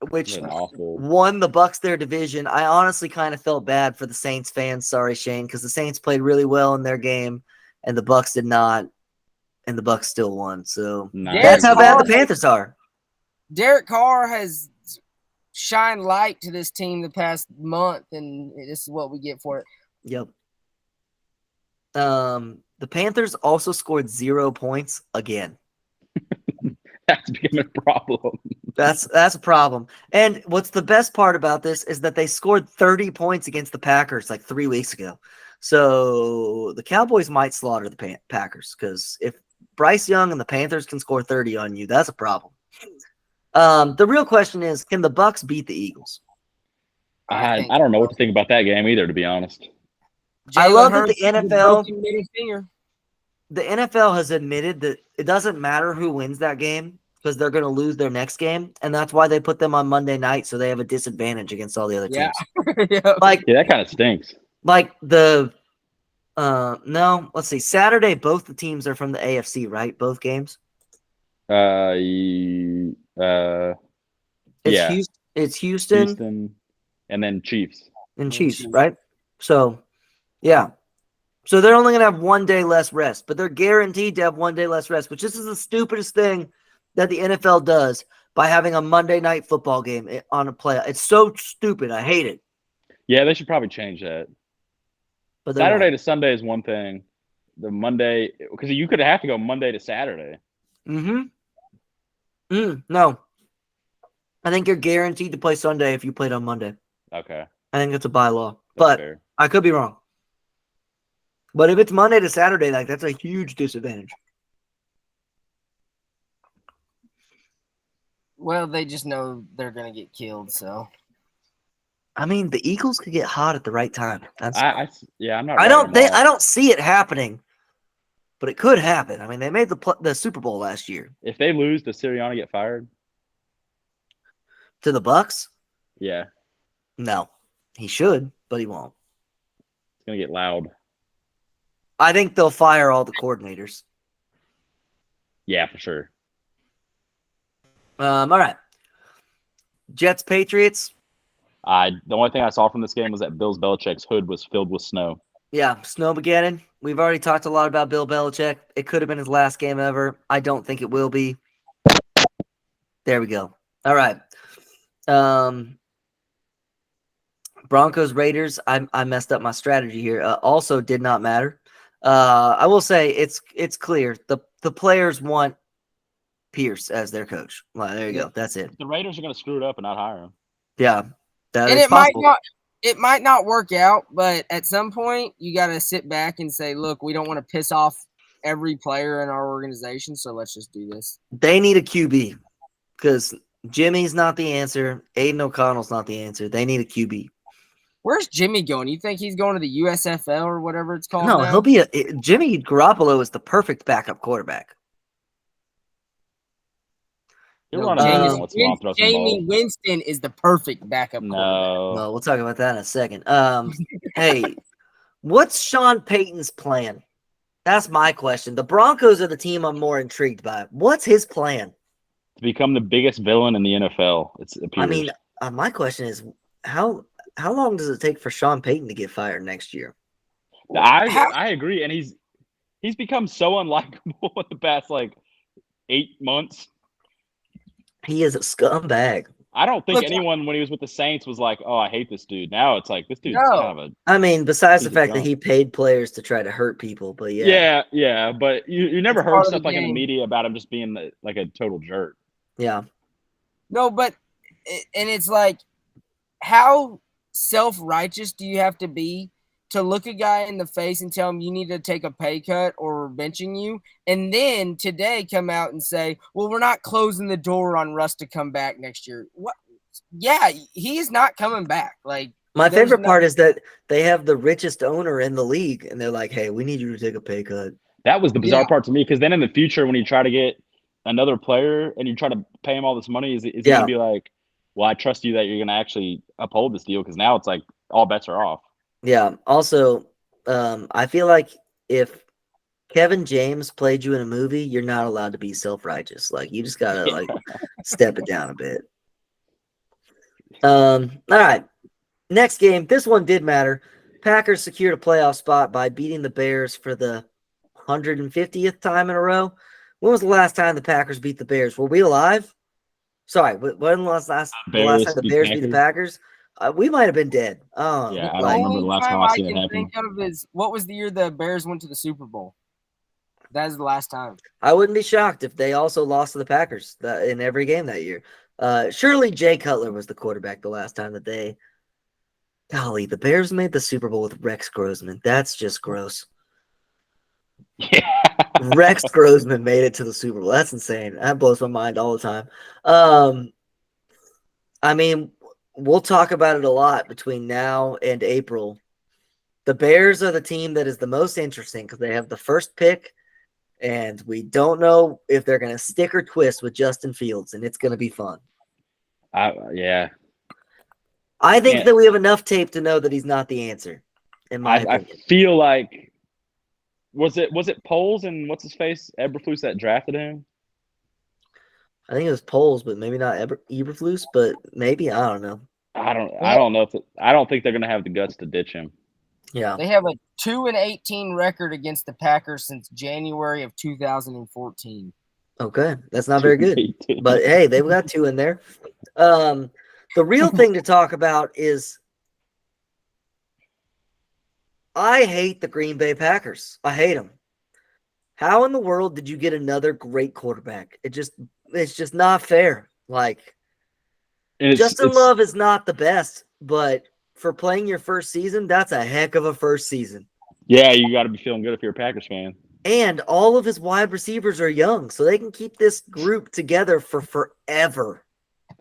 which An awful. won the Bucks their division. I honestly kind of felt bad for the Saints fans. Sorry, Shane, because the Saints played really well in their game, and the Bucks did not, and the Bucks still won. So that's how bad the Panthers are. Derek Carr has shined light to this team the past month, and this is what we get for it. Yep. The Panthers also scored 0 points again. That's becoming a problem. That's a problem. And what's the best part about this is that they scored 30 points against the Packers like 3 weeks ago. So the Cowboys might slaughter the Packers, because if Bryce Young and the Panthers can score 30 on you, that's a problem. The real question is, can the Bucks beat the Eagles? I don't know what to think about that game either, to be honest. I love that the NFL has admitted that it doesn't matter who wins that game, because they're going to lose their next game, and that's why they put them on Monday night, so they have a disadvantage against all the other teams. Yeah, that kind of stinks. Like no, let's see. Saturday, both the teams are from the AFC, right? Both games. It's It's Houston, and then Chiefs. And Chiefs, right? So, yeah. So they're only going to have 1 day less rest, but they're guaranteed to have 1 day less rest, which this is the stupidest thing that the NFL does by having a Monday night football game on a play. It's so stupid. I hate it. Yeah, they should probably change that. But Saturday to Sunday is one thing. The Monday, because you could have to go Monday to Saturday. No. I think you're guaranteed to play Sunday if you played on Monday. Okay. I think it's a bylaw, but fair. I could be wrong. But if it's Monday to Saturday, like, that's a huge disadvantage. Well, they just know they're going to get killed, so. I mean, the Eagles could get hot at the right time. I'm not. I don't see it happening, but it could happen. I mean, they made the Super Bowl last year. If they lose, does Sirianni get fired? To the Bucks? Yeah. No, he should, but he won't. It's gonna get loud. I think they'll fire all the coordinators. Yeah, for sure. All right. Jets, Patriots. The only thing I saw from this game was that Bill Belichick's hood was filled with snow. Yeah, Snowmageddon. We've already talked a lot about Bill Belichick. It could have been his last game ever. I don't think it will be. There we go. All right. Broncos, Raiders. I messed up my strategy here. Also did not matter. I will say it's clear. The players want Pierce as their coach. Well, there you go. That's it. The Raiders are going to screw it up and not hire him. Yeah. And it might not work out, but at some point you got to sit back and say, look, we don't want to piss off every player in our organization, so let's just do this. They need a QB because Jimmy's not the answer. Aiden O'Connell's not the answer. They need a QB. Where's Jimmy going? You think he's going to the USFL or whatever it's called? No, now? he'll be Jimmy Garoppolo is the perfect backup quarterback. Jamie Winston is the perfect backup quarterback. Well, we'll talk about that in a second. Hey, what's Sean Payton's plan? That's my question. The Broncos are the team I'm more intrigued by. What's his plan? To become the biggest villain in the NFL. It appears. I mean, my question is how long does it take for Sean Payton to get fired next year? I agree, and he's become so unlikable in the past 8 months. He is a scumbag. I don't think anyone, when he was with the Saints, was like, "Oh, I hate this dude." Now it's like this dude's kind of a. I mean, besides the fact that he paid players to try to hurt people, but yeah. Yeah, but you never heard stuff like in the media about him just being like a total jerk. Yeah. No, but and it's like, how self-righteous do you have to be to look a guy in the face and tell him you need to take a pay cut or we're benching you, and then today come out and say, well, we're not closing the door on Russ to come back next year? What? Yeah, he is not coming back. Like, My there's favorite part no- is that they have the richest owner in the league, and they're like, "Hey, we need you to take a pay cut." That was the bizarre Yeah. part to me, because then in the future, when you try to get another player and you try to pay him all this money, is he going Yeah. to be like, well, I trust you that you're going to actually uphold this deal? Because now it's like all bets are off. Yeah. Also, I feel like if Kevin James played you in a movie, you're not allowed to be self-righteous. Like, you just gotta like step it down a bit. All right. Next game. This one did matter. Packers secured a playoff spot by beating the Bears for the 150th time in a row. When was the last time the Packers beat the Bears? Were we alive? Sorry, when was the last time the Bears beat the Packers? We might have been dead. Yeah, I the don't remember only the last time time I I seen it can happen. think of is, what was the year the Bears went to the Super Bowl? That is the last time. I wouldn't be shocked if they also lost to the Packers in every game that year. Surely Jay Cutler was the quarterback the last time that they. Golly, the Bears made the Super Bowl with Rex Grossman. That's just gross. Yeah. Rex Grossman made it to the Super Bowl. That's insane. That blows my mind all the time. I mean, we'll talk about it a lot between now and April. The Bears are the team that is the most interesting because they have the first pick, and we don't know if they're going to stick or twist with Justin Fields, and it's going to be fun. Yeah. I think that we have enough tape to know that he's not the answer, in my opinion. I feel like was it Poles and what's his face Eberflus that drafted him? I think it was Poles, but maybe not Eberflus, but maybe, I don't know. I don't know I don't think they're gonna have the guts to ditch him. Yeah. They have a 2-18 record against the Packers since January of 2014. Okay, that's not very good. But hey, they've got 2 in there. The real thing to talk about is I hate the Green Bay Packers. I hate them. How in the world did you get another great quarterback? It's just not fair. Like, Justin Love is not the best, but for playing your first season, that's a heck of a first season. Yeah, you got to be feeling good if you're a Packers fan. And all of his wide receivers are young, so they can keep this group together for forever.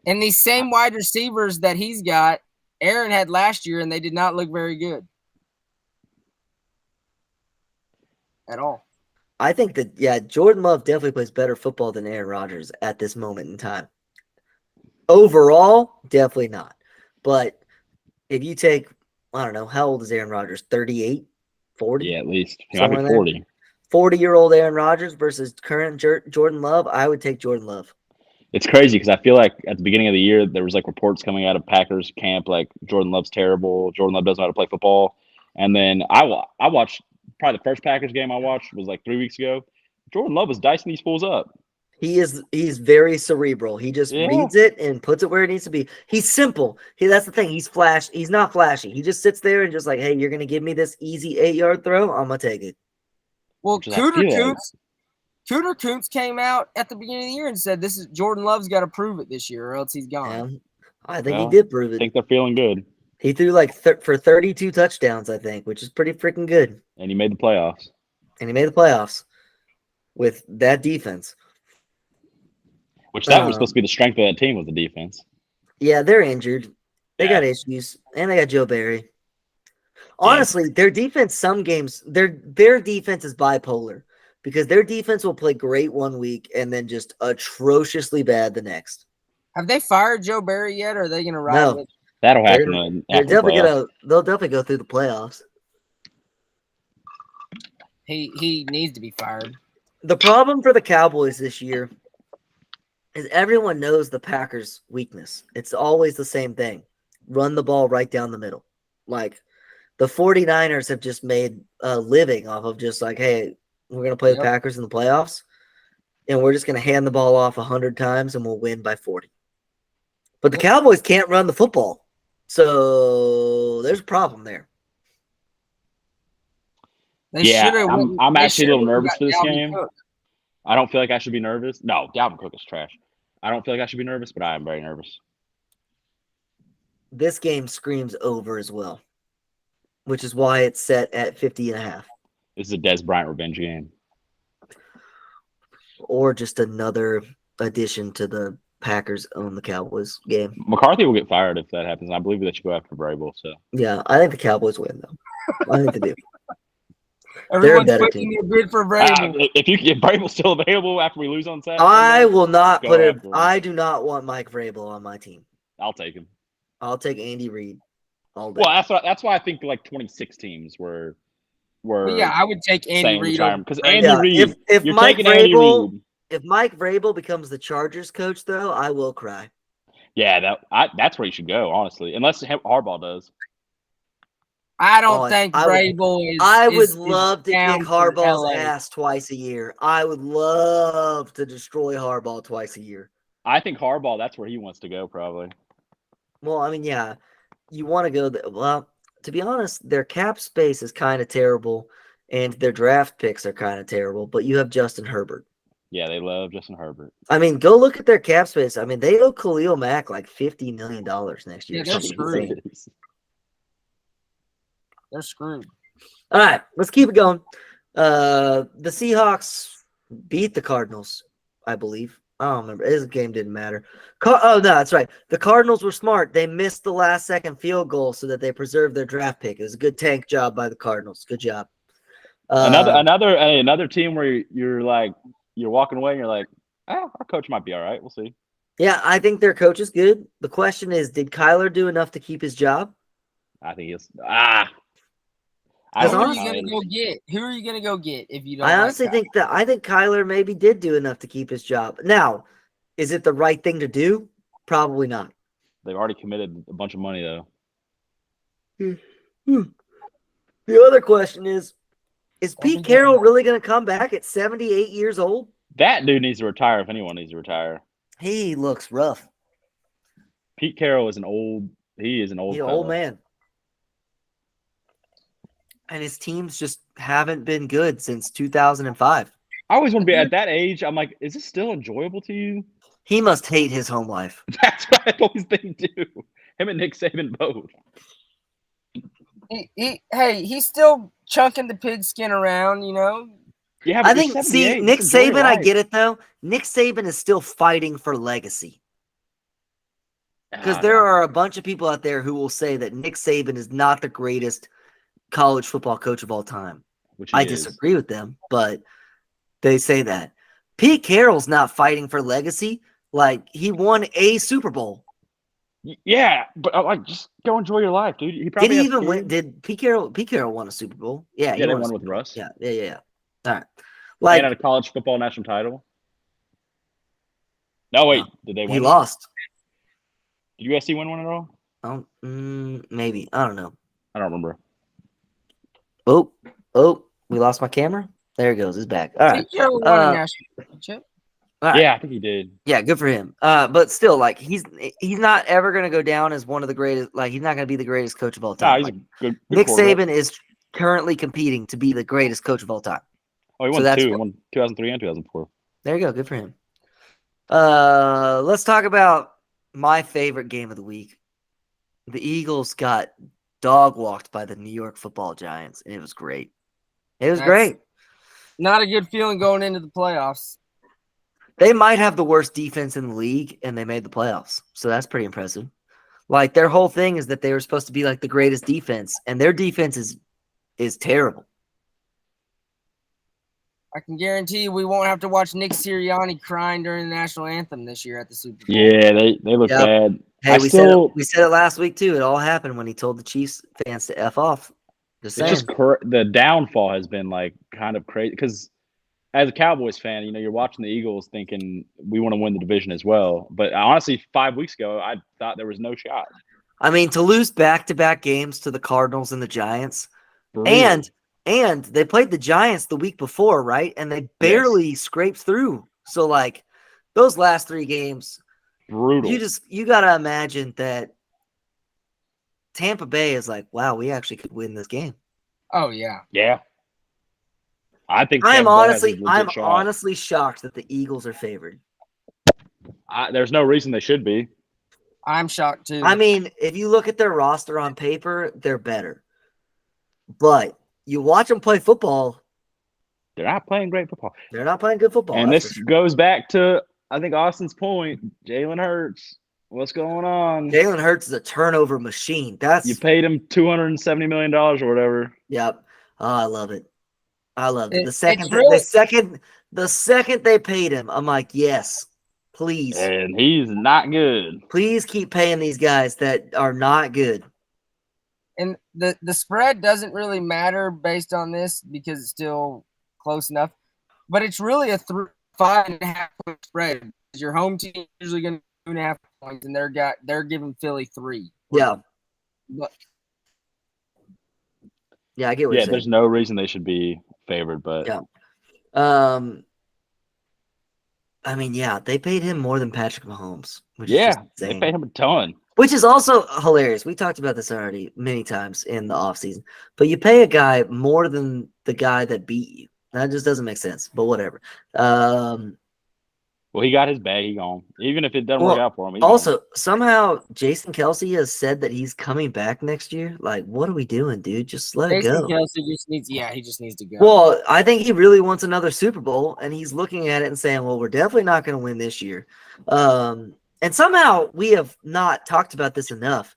And these same wide receivers that he's got, Aaron had last year, and they did not look very good at all. I think that, yeah, Jordan Love definitely plays better football than Aaron Rodgers at this moment in time. Overall, definitely not. But if you take, I don't know, how old is Aaron Rodgers? 38? 40? Yeah, at least. He might be 40. 40-year-old Aaron Rodgers versus current Jordan Love, I would take Jordan Love. It's crazy because I feel like at the beginning of the year, there was like reports coming out of Packers camp like Jordan Love's terrible. Jordan Love doesn't know how to play football. And then I watched probably the first Packers game I watched was like 3 weeks ago. Jordan Love was dicing these fools up. He's very cerebral. He just reads it and puts it where it needs to be. He's simple. That's the thing. He's not flashy. He just sits there and just like, hey, you're gonna give me this easy 8-yard throw? I'm gonna take it. Well, Cooter Kuntz came out at the beginning of the year and said, "This is Jordan Love's got to prove it this year, or else he's gone." Yeah, I think he did prove it. I think they're feeling good. He threw like for 32 touchdowns, I think, which is pretty freaking good. And he made the playoffs. With that defense. Which that was supposed to be the strength of that team, was the defense. Yeah, they're injured. They got issues, and they got Joe Barry. Honestly, their defense, some games, their defense is bipolar because their defense will play great one week and then just atrociously bad the next. Have they fired Joe Barry yet, or are they going to ride No. with? That'll happen. They'll definitely go through the playoffs. He needs to be fired. The problem for the Cowboys this year is everyone knows the Packers' weakness. It's always the same thing. Run the ball right down the middle. Like, the 49ers have just made a living off of just like, hey, we're going to play the Packers in the playoffs, and we're just going to hand the ball off 100 times, and we'll win by 40. But the Cowboys can't run the football, so there's a problem there. I'm actually a little nervous for this game. I don't feel like I should be nervous. No, Dalvin Cook is trash. I don't feel like I should be nervous, but I am very nervous. This game screams over as well, which is why it's set at 50.5. This is a Des Bryant revenge game. Or just another addition to the Packers own the Cowboys game. McCarthy will get fired if that happens. And I believe they should go after Vrabel. So Yeah, I think the Cowboys win, though. I think they do. Everyone's better putting team. their bid for Vrabel. if Vrabel's still available after we lose on Saturday, I will not Go put it. after him. I do not want Mike Vrabel on my team. I'll take him. I'll take Andy Reid all day. Well, that's why I think like 26 teams were But yeah, I would take Andy saying Reid retirement because over Andy Yeah, Reid. if You're Mike taking Andy Vrabel, Reid. if Mike Vrabel becomes the Chargers coach, though, I will cry. Yeah, that's where you should go, honestly. Unless Harbaugh does. I don't Oh, think I would- Vrabel is. I would is love to down kick for Harbaugh's LA. ass twice a year. I would love to destroy Harbaugh twice a year. I think Harbaugh. That's where he wants to go, probably. Well, I mean, yeah, you want to go. Well, to be honest, their cap space is kind of terrible, and their draft picks are kind of terrible. But you have Justin Herbert. Yeah, they love Justin Herbert. I mean, go look at their cap space. I mean, they owe Khalil Mack like $50 million next year. Yeah, or they're something screwed. insane. They're screwed. All right, let's keep it going. The Seahawks beat the Cardinals, I believe. I don't remember. This game didn't matter. Oh, no, that's right. The Cardinals were smart. They missed the last-second field goal so that they preserved their draft pick. It was a good tank job by the Cardinals. Good job. Another team where you're walking away and you're like, oh, our coach might be all right. We'll see. Yeah, I think their coach is good. The question is, did Kyler do enough to keep his job? I think it's Because Who are honestly- you gonna go get? Who are you gonna go get if you don't? I honestly think Kyler maybe did do enough to keep his job. Now, is it the right thing to do? Probably not. They've already committed a bunch of money though. The other question is Pete Carroll really going to come back at 78 years old? That dude needs to retire if anyone needs to retire. He looks rough. Pete Carroll is an old. He is an old. He's an fella. old man. And his teams just haven't been good since 2005. I always want to be at that age. I'm like, is this still enjoyable to you? He must hate his home life. That's what I've always been too. Him and Nick Saban both. Hey, he's still chunking the pigskin around, you know. Yeah, but I you're think, 78. Nick Just enjoy your Saban, I life. get it though. Nick Saban is still fighting for legacy. Because there are a bunch of people out there who will say that Nick Saban is not the greatest college football coach of all time. Which he I is. disagree with them, but they say that. Pete Carroll's not fighting for legacy. Like, he won a Super Bowl. Yeah, but like, just go enjoy your life, dude. He Did probably he has even win? kids. Did Pete Carroll won a Super Bowl? Yeah, Yeah, they won a won Super with Bowl. Russ. Yeah. All right. And Like, a college football national title. No, wait, did they win? he lost. Did USC win one at all? Oh, maybe. I don't know. I don't remember. Oh, we lost my camera. There it goes. It's back. All right. Pete Carroll won a national championship. All right. Yeah, I think he did. Yeah, good for him. But still, like, he's not ever gonna go down as one of the greatest. Like, he's not gonna be the greatest coach of all Nah, time. he's Like, a good Nick quarterback. Saban is currently competing to be the greatest coach of all time. Oh, he so won that's two. He what- won 2003 and 2004. There you go. Good for him. Let's talk about my favorite game of the week. The Eagles got dog walked by the New York Football Giants, and it was great. It was That's- great. Not a good feeling going into the playoffs. They might have the worst defense in the league, and they made the playoffs. So that's pretty impressive. Like, their whole thing is that they were supposed to be like the greatest defense, and their defense is terrible. I can guarantee you we won't have to watch Nick Sirianni crying during the national anthem this year at the Super Bowl. Yeah, they look Yep. bad. Hey, I we still- said it last week too. It all happened when he told the Chiefs fans to F off. Just saying. It's just the downfall has been like kind of crazy because as a Cowboys fan, you know, you're watching the Eagles thinking we want to win the division as well. But honestly, 5 weeks ago, I thought there was no shot. I mean, to lose back-to-back games to the Cardinals and the Giants, Brutal. and they played the Giants the week before, right? And they barely scraped through. So, like, those last 3 games, brutal. you gotta imagine that Tampa Bay is like, wow, we actually could win this game. Oh yeah. Yeah. I think I'm Tampa Bay has a legit I'm shot. honestly shocked that the Eagles are favored. There's no reason they should be. I'm shocked too. I mean, if you look at their roster on paper, they're better. But you watch them play football, They're not playing great football. they're not playing good football. And that's this for sure. goes back to, I think, Austin's point. Jalen Hurts. What's going on? Jalen Hurts is a turnover machine. That's You paid him $270 million or whatever. Yep. Oh, I love it. I love it. It- The second, it's really- the second they paid him, I'm like, yes, please, And he's not good. please keep paying these guys that are not good. And the spread doesn't really matter based on this because it's still close enough. But it's really a 5.5 point spread. Your home team is usually going to 2.5 points, and they're giving Philly 3. Yeah, But yeah, I get what Yeah, you're there's saying. no reason they should be favored, but Yeah. I mean, yeah, they paid him more than Patrick Mahomes, which is yeah, just they insane. paid him a ton. Which is also hilarious. We talked about this already many times in the offseason. But you pay a guy more than the guy that beat you. That just doesn't make sense. But whatever. Well, he got his bag. He gone. Even if it doesn't work Well, out for him. He's gone. Also, somehow Jason Kelsey has said that he's coming back next year. Like, what are we doing, dude? Just let it Jason go. Kelsey just needs to go. Well, I think he really wants another Super Bowl, and he's looking at it and saying, well, we're definitely not going to win this year. And somehow we have not talked about this enough.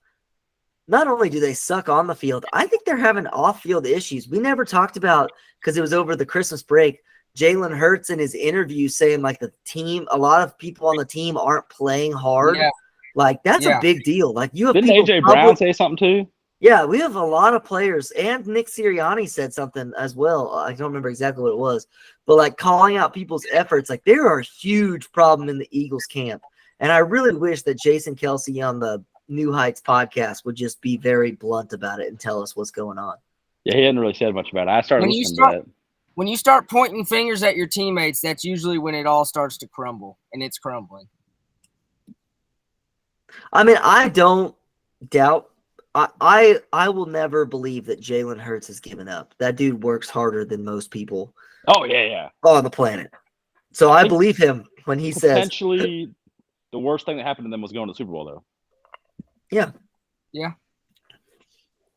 Not only do they suck on the field, I think they're having off-field issues. We never talked about, because it was over the Christmas break, Jalen Hurts in his interview saying, like, the team, a lot of people on the team aren't playing hard. Yeah. Like, that's Yeah. a big deal. Like, you have Didn't people AJ Brown say something too? Yeah, we have a lot of players, and Nick Sirianni said something as well. I don't remember exactly what it was, but like calling out people's efforts, like there are a huge problem in the Eagles camp. And I really wish that Jason Kelsey on the New Heights podcast would just be very blunt about it and tell us what's going on. Yeah, he hadn't really said much about it. I started When you listening to that. When you start pointing fingers at your teammates, that's usually when it all starts to crumble, and it's crumbling. I mean, I don't doubt. I will never believe that Jalen Hurts has given up. That dude works harder than most people Oh, yeah. on the planet. So I believe him when he says, Potentially the worst thing that happened to them was going to the Super Bowl, though. yeah. Yeah.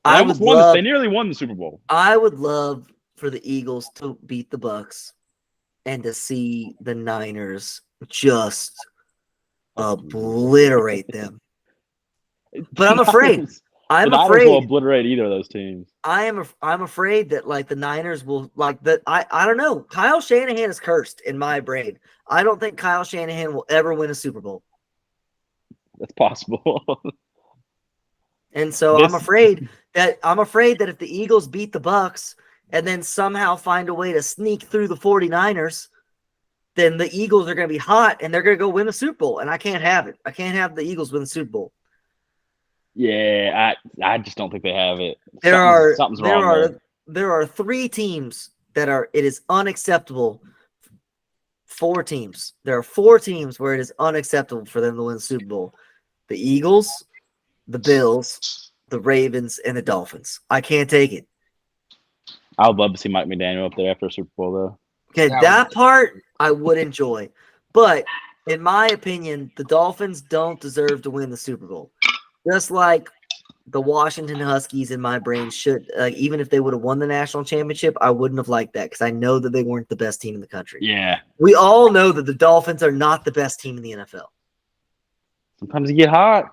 I would love. They nearly won the Super Bowl. I would love for the Eagles to beat the Bucks and to see the Niners just obliterate them. But I'm afraid. I'm the Niners will afraid. obliterate either of those teams. I'm afraid that like the Niners will like that. I don't know. Kyle Shanahan is cursed in my brain. I don't think Kyle Shanahan will ever win a Super Bowl. That's possible. And so I'm afraid that if the Eagles beat the Bucks and then somehow find a way to sneak through the 49ers, then the Eagles are going to be hot and they're going to go win the Super Bowl. And I can't have it. I can't have the Eagles win the Super Bowl. Yeah, I just don't think they have it. Something's There wrong are 3 teams that it is unacceptable. 4 teams. There are 4 teams where it is unacceptable for them to win the Super Bowl. The Eagles, the Bills, the Ravens, and the Dolphins. I can't take it. I would love to see Mike McDaniel up there after a Super Bowl, though. Okay, that part I would enjoy. But in my opinion, the Dolphins don't deserve to win the Super Bowl. Just like the Washington Huskies in my brain should, even if they would have won the national championship, I wouldn't have liked that because I know that they weren't the best team in the country. Yeah. We all know that the Dolphins are not the best team in the NFL. Sometimes you get hot.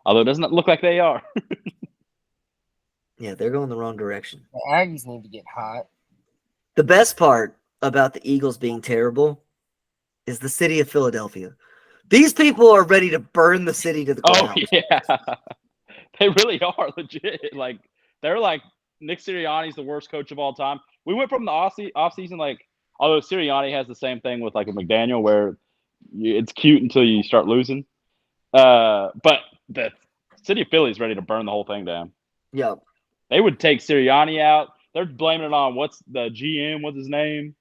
Although it doesn't look like they are. Yeah, they're going the wrong direction. The Aggies need to get hot. The best part about the Eagles being terrible is the city of Philadelphia. These people are ready to burn the city to the ground. Oh, yeah. They really are legit. Like, they're like, Nick Sirianni's the worst coach of all time. We went from the offseason, like, although Sirianni has the same thing with, like, a McDaniel where it's cute until you start losing. But the city of Philly is ready to burn the whole thing down. Yeah. They would take Sirianni out. They're blaming it on what's the GM? What's his name?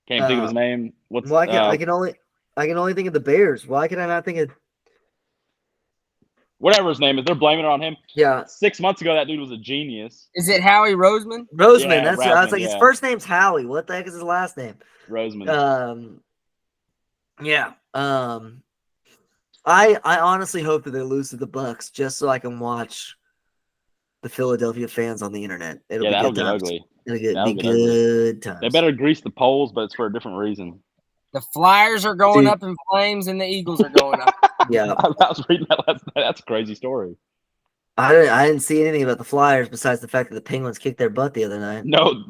Can't even think of his name. Well, I can only think of the Bears. Why can I not think of whatever his name is? They're blaming it on him. Yeah. 6 months ago, that dude was a genius. Is it Howie Roseman? Roseman? Yeah, That's I was like, Roseman, his yeah. first name's Howie. What the heck is his last name? Roseman. Yeah. I honestly hope that they lose to the Bucks just so I can watch the Philadelphia fans on the internet. It'll Yeah, be that'll good get times. ugly. It'll That'll be get ugly. good They times. better grease the poles, but it's for a different reason. The Flyers are going Dude. up in flames, and the Eagles are going up. Yeah. I was reading that last night. That's a crazy story. I didn't see anything about the Flyers besides the fact that the Penguins kicked their butt the other night. No,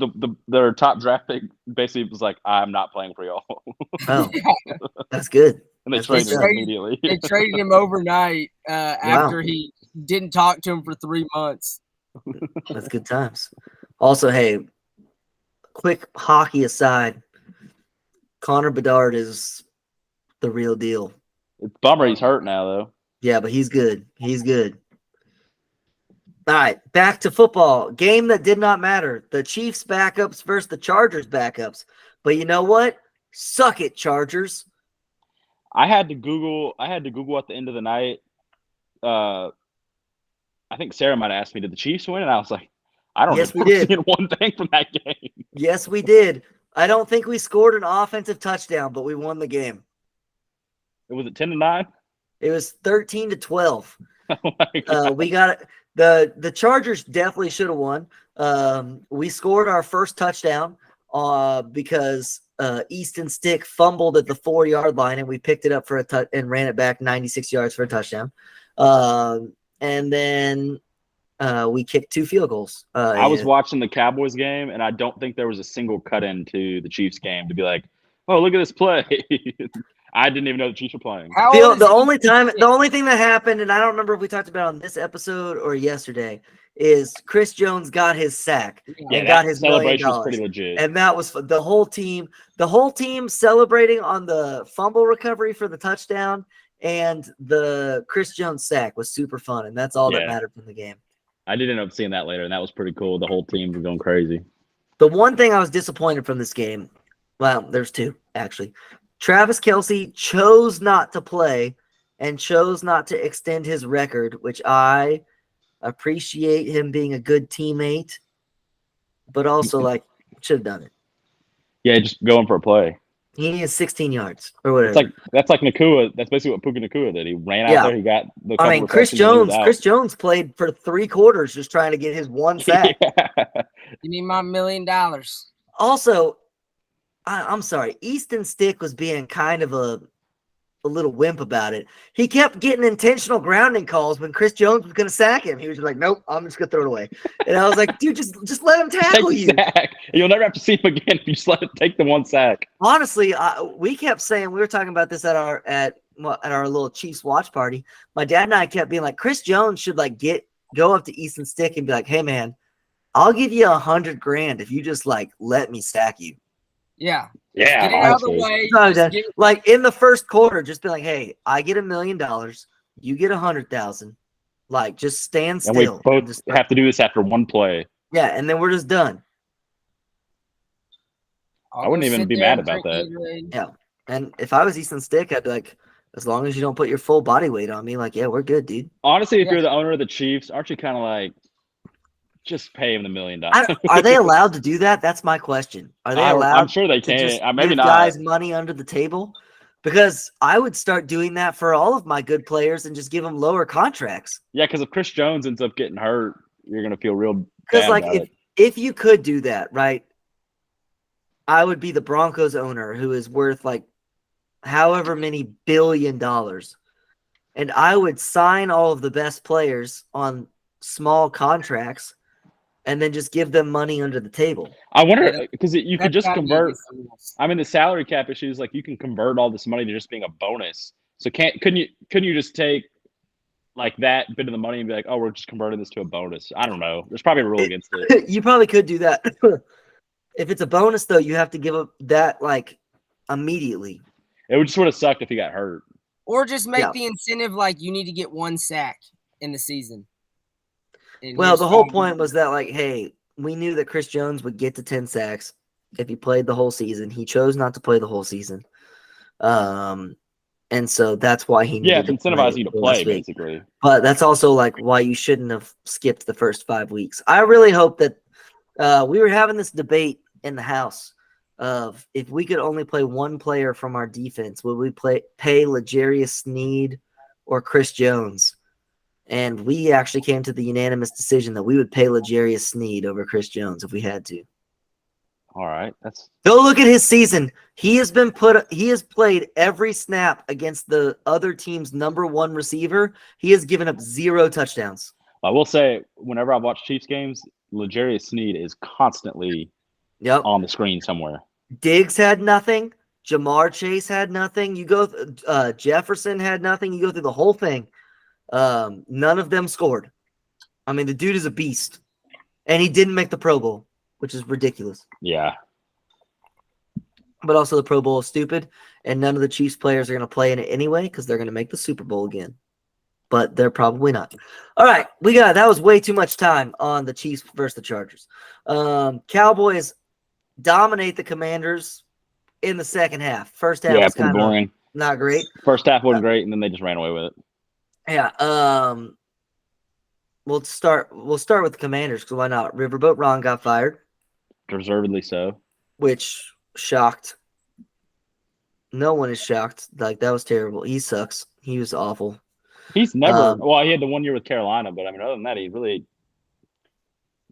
their top draft pick basically was like, I'm not playing for y'all. Oh, that's good. And they That's traded good him stuff. immediately. They traded him overnight after he didn't talk to him for 3 months. That's good times. Also, hey, quick hockey aside, Connor Bedard is the real deal. It's a bummer he's hurt now, though. Yeah, but he's good. He's good. All right, back to football. Game that did not matter. The Chiefs backups versus the Chargers backups. But you know what? Suck it, Chargers. I had to Google at the end of the night. I think Sarah might have asked me, did the Chiefs win? And I was like, I don't Yes, we remember did. seeing one thing from that game. Yes, we did. I don't think we scored an offensive touchdown, but we won the game. It was at 10-9. It was 13-12. Oh my God. We got it. The Chargers definitely should have won. We scored our first touchdown because Easton Stick fumbled at the 4-yard line, and we picked it up for a and ran it back 96 yards for a touchdown. And then we kicked 2 field goals. I was watching the Cowboys game, and I don't think there was a single cut into the Chiefs game to be like, oh, look at this play. I didn't even know the Chiefs were playing. The only thing that happened, and I don't remember if we talked about it on this episode or yesterday, is Chris Jones got his sack and got his celebration was $1 million. pretty legit. And that was the whole team. The whole team celebrating on the fumble recovery for the touchdown, and the Chris Jones sack was super fun, and that's all that mattered from the game. I did end up seeing that later, and that was pretty cool. The whole team was going crazy. The one thing I was disappointed from this game, well, there's 2 actually. Travis Kelce chose not to play and chose not to extend his record, which I appreciate him being a good teammate, but also should have done it. Yeah, just going for a play. He needed 16 yards or whatever. That's like Nakua. That's basically what Puka Nakua did. He ran out there. He got the. I mean, Chris Jones played for 3 quarters just trying to get his 1 sack. Give me my $1 million. Also, I'm sorry. Easton Stick was being kind of a little wimp about it. He kept getting intentional grounding calls when Chris Jones was going to sack him. He was just like, nope, I'm just going to throw it away. And I was like, dude, just let him tackle you. Sack. You'll never have to see him again if you just let him take the 1 sack. Honestly, we kept saying, we were talking about this at our little Chiefs watch party. My dad and I kept being like, Chris Jones should go up to Easton Stick and be like, hey, man, I'll give you $100,000 if you just let me sack you. Yeah. Yeah. Get it out of the way. No, in the first quarter, just be like, hey, I get $1 million. You get 100,000. Just stand still. And we both have to do this after 1 play. Yeah, and then we're just done. I wouldn't even be mad about that. Yeah. And if I was Easton Stick, I'd be like, as long as you don't put your full body weight on me, yeah, we're good, dude. Honestly, if you're the owner of the Chiefs, aren't you kind of just pay him the $1 million? Are they allowed to do that? That's my question. Are they allowed? I'm sure they can. Just Maybe give not. Guys money under the table, because I would start doing that for all of my good players and just give them lower contracts. Yeah, because if Chris Jones ends up getting hurt, you're gonna feel real bad. Because if you could do that, right? I would be the Broncos owner who is worth however many $1 billion, and I would sign all of the best players on small contracts and then just give them money under the table. I wonder, because you could just convert. I mean, the salary cap issue is you can convert all this money to just being a bonus. So couldn't you just take that bit of the money and be like, oh, we're just converting this to a bonus? I don't know. There's probably a rule against it. You probably could do that. If it's a bonus, though, you have to give up that immediately. It would sort of suck if he got hurt. Or just make the incentive you need to get 1 sack in the season. Well, the whole point was that, hey, we knew that Chris Jones would get to 10 sacks if he played the whole season. He chose not to play the whole season. And so that's why he needed to incentivize you to play, basically. But that's also, why you shouldn't have skipped the first 5 weeks. I really hope that we were having this debate in the house of if we could only play one player from our defense, would we pay L'Jarius Sneed or Chris Jones? And we actually came to the unanimous decision that we would pay L'Jarius Sneed over Chris Jones if we had to. All right, that's Go look at his season. He has played every snap against the other team's number one receiver. He has given up 0 touchdowns. I will say, whenever I watch Chiefs games, L'Jarius Sneed is constantly on the screen somewhere. Diggs had nothing. Jamar Chase had nothing. You go, Jefferson had nothing. You go through the whole thing. None of them scored. I mean, the dude is a beast, and he didn't make the Pro Bowl, which is ridiculous. Yeah. But also the Pro Bowl is stupid, and none of the Chiefs players are going to play in it anyway because they're going to make the Super Bowl again. But they're probably not. All right, that was way too much time on the Chiefs versus the Chargers. Cowboys dominate the Commanders in the second half. First half was kind of boring. Not great. First half wasn't great, and then they just ran away with it. Yeah. We'll start with the Commanders because why not? Riverboat Ron got fired. Deservedly so. Which shocked. No one is shocked. Like, that was terrible. He sucks. He was awful. He's never he had the 1 year with Carolina, but I mean, other than that, he really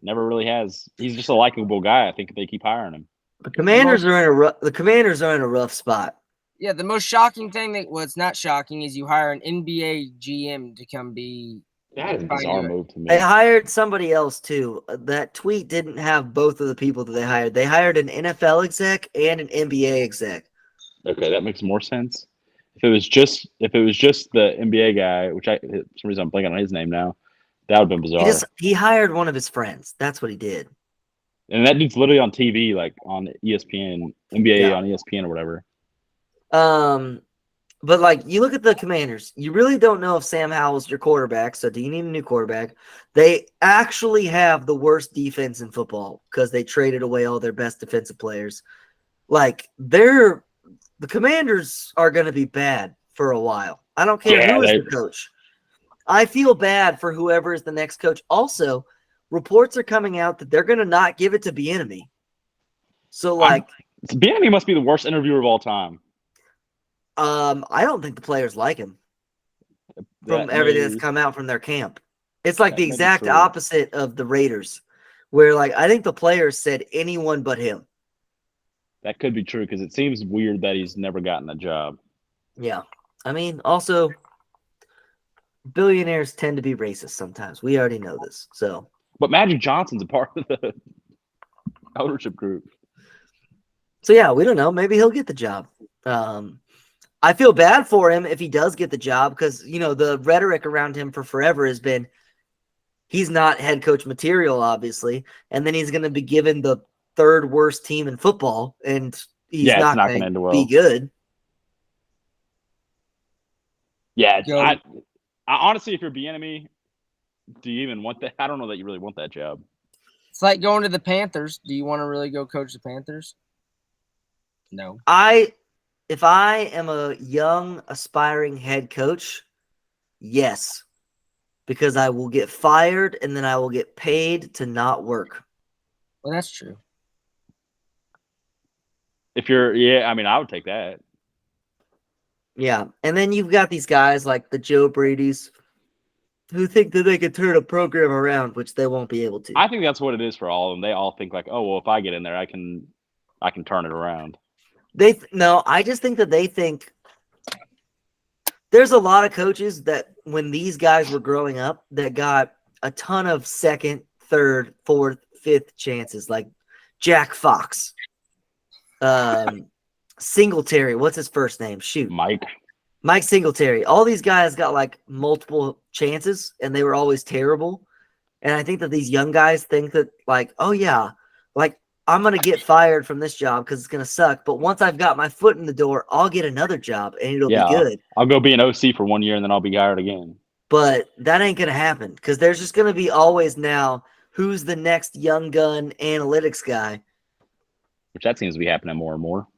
never really has. He's just a likable guy. I think they keep hiring him. The Commanders are in a rough spot. Yeah, the most shocking thing it's not shocking is you hire an NBA GM to come be. That is a bizarre move to me. They hired somebody else too. That tweet didn't have both of the people that they hired. They hired an NFL exec and an NBA exec. Okay, that makes more sense. If it was just the NBA guy, which for some reason I'm blanking on his name now, that would have been bizarre. He hired one of his friends. That's what he did. And that dude's literally on TV, like on ESPN, NBA on ESPN or whatever. But like, you look at the Commanders, you really don't know if Sam Howell's your quarterback. So do you need a new quarterback? They actually have the worst defense in football because they traded away all their best defensive players. Like, the Commanders are going to be bad for a while. I don't care who is the coach. I feel bad for whoever is the next coach. Also, reports are coming out that they're going to not give it to Bieniemy. So, like, Bieniemy must be the worst interviewer of all time. I don't think the players like him from everything that's come out from their camp. It's like the exact opposite of the Raiders, where, like, I think the players said anyone but him. That could be true because it seems weird that he's never gotten a job. Yeah. I mean, also, billionaires tend to be racist sometimes. We already know this. But Magic Johnson's a part of the ownership group. So, yeah, we don't know. Maybe he'll get the job. I feel bad for him if he does get the job because, you know, the rhetoric around him for forever has been he's not head coach material, obviously, and then he's going to be given the third worst team in football, and he's not going to be good. Yeah, I honestly, if you're Bieniemy, do you even want that? I don't know that you really want that job. It's like going to the Panthers. Do you want to really go coach the Panthers? No. If I am a young, aspiring head coach, yes, because I will get fired and then I will get paid to not work. Well, that's true. I would take that. Yeah, and then you've got these guys like the Joe Brady's who think that they could turn a program around, which they won't be able to. I think that's what it is for all of them. They all think like, oh, well, if I get in there, I can turn it around. I just think that they think there's a lot of coaches that when these guys were growing up that got a ton of second, third, fourth, fifth chances, like Jack Fox, Singletary. What's his first name? Shoot. Mike Singletary. All these guys got like multiple chances and they were always terrible. And I think that these young guys think that like, oh yeah, like I'm going to get fired from this job because it's going to suck. But once I've got my foot in the door, I'll get another job and it'll be good. I'll go be an OC for 1 year and then I'll be hired again. But that ain't going to happen because there's just going to be always now who's the next young gun analytics guy. Which that seems to be happening more and more.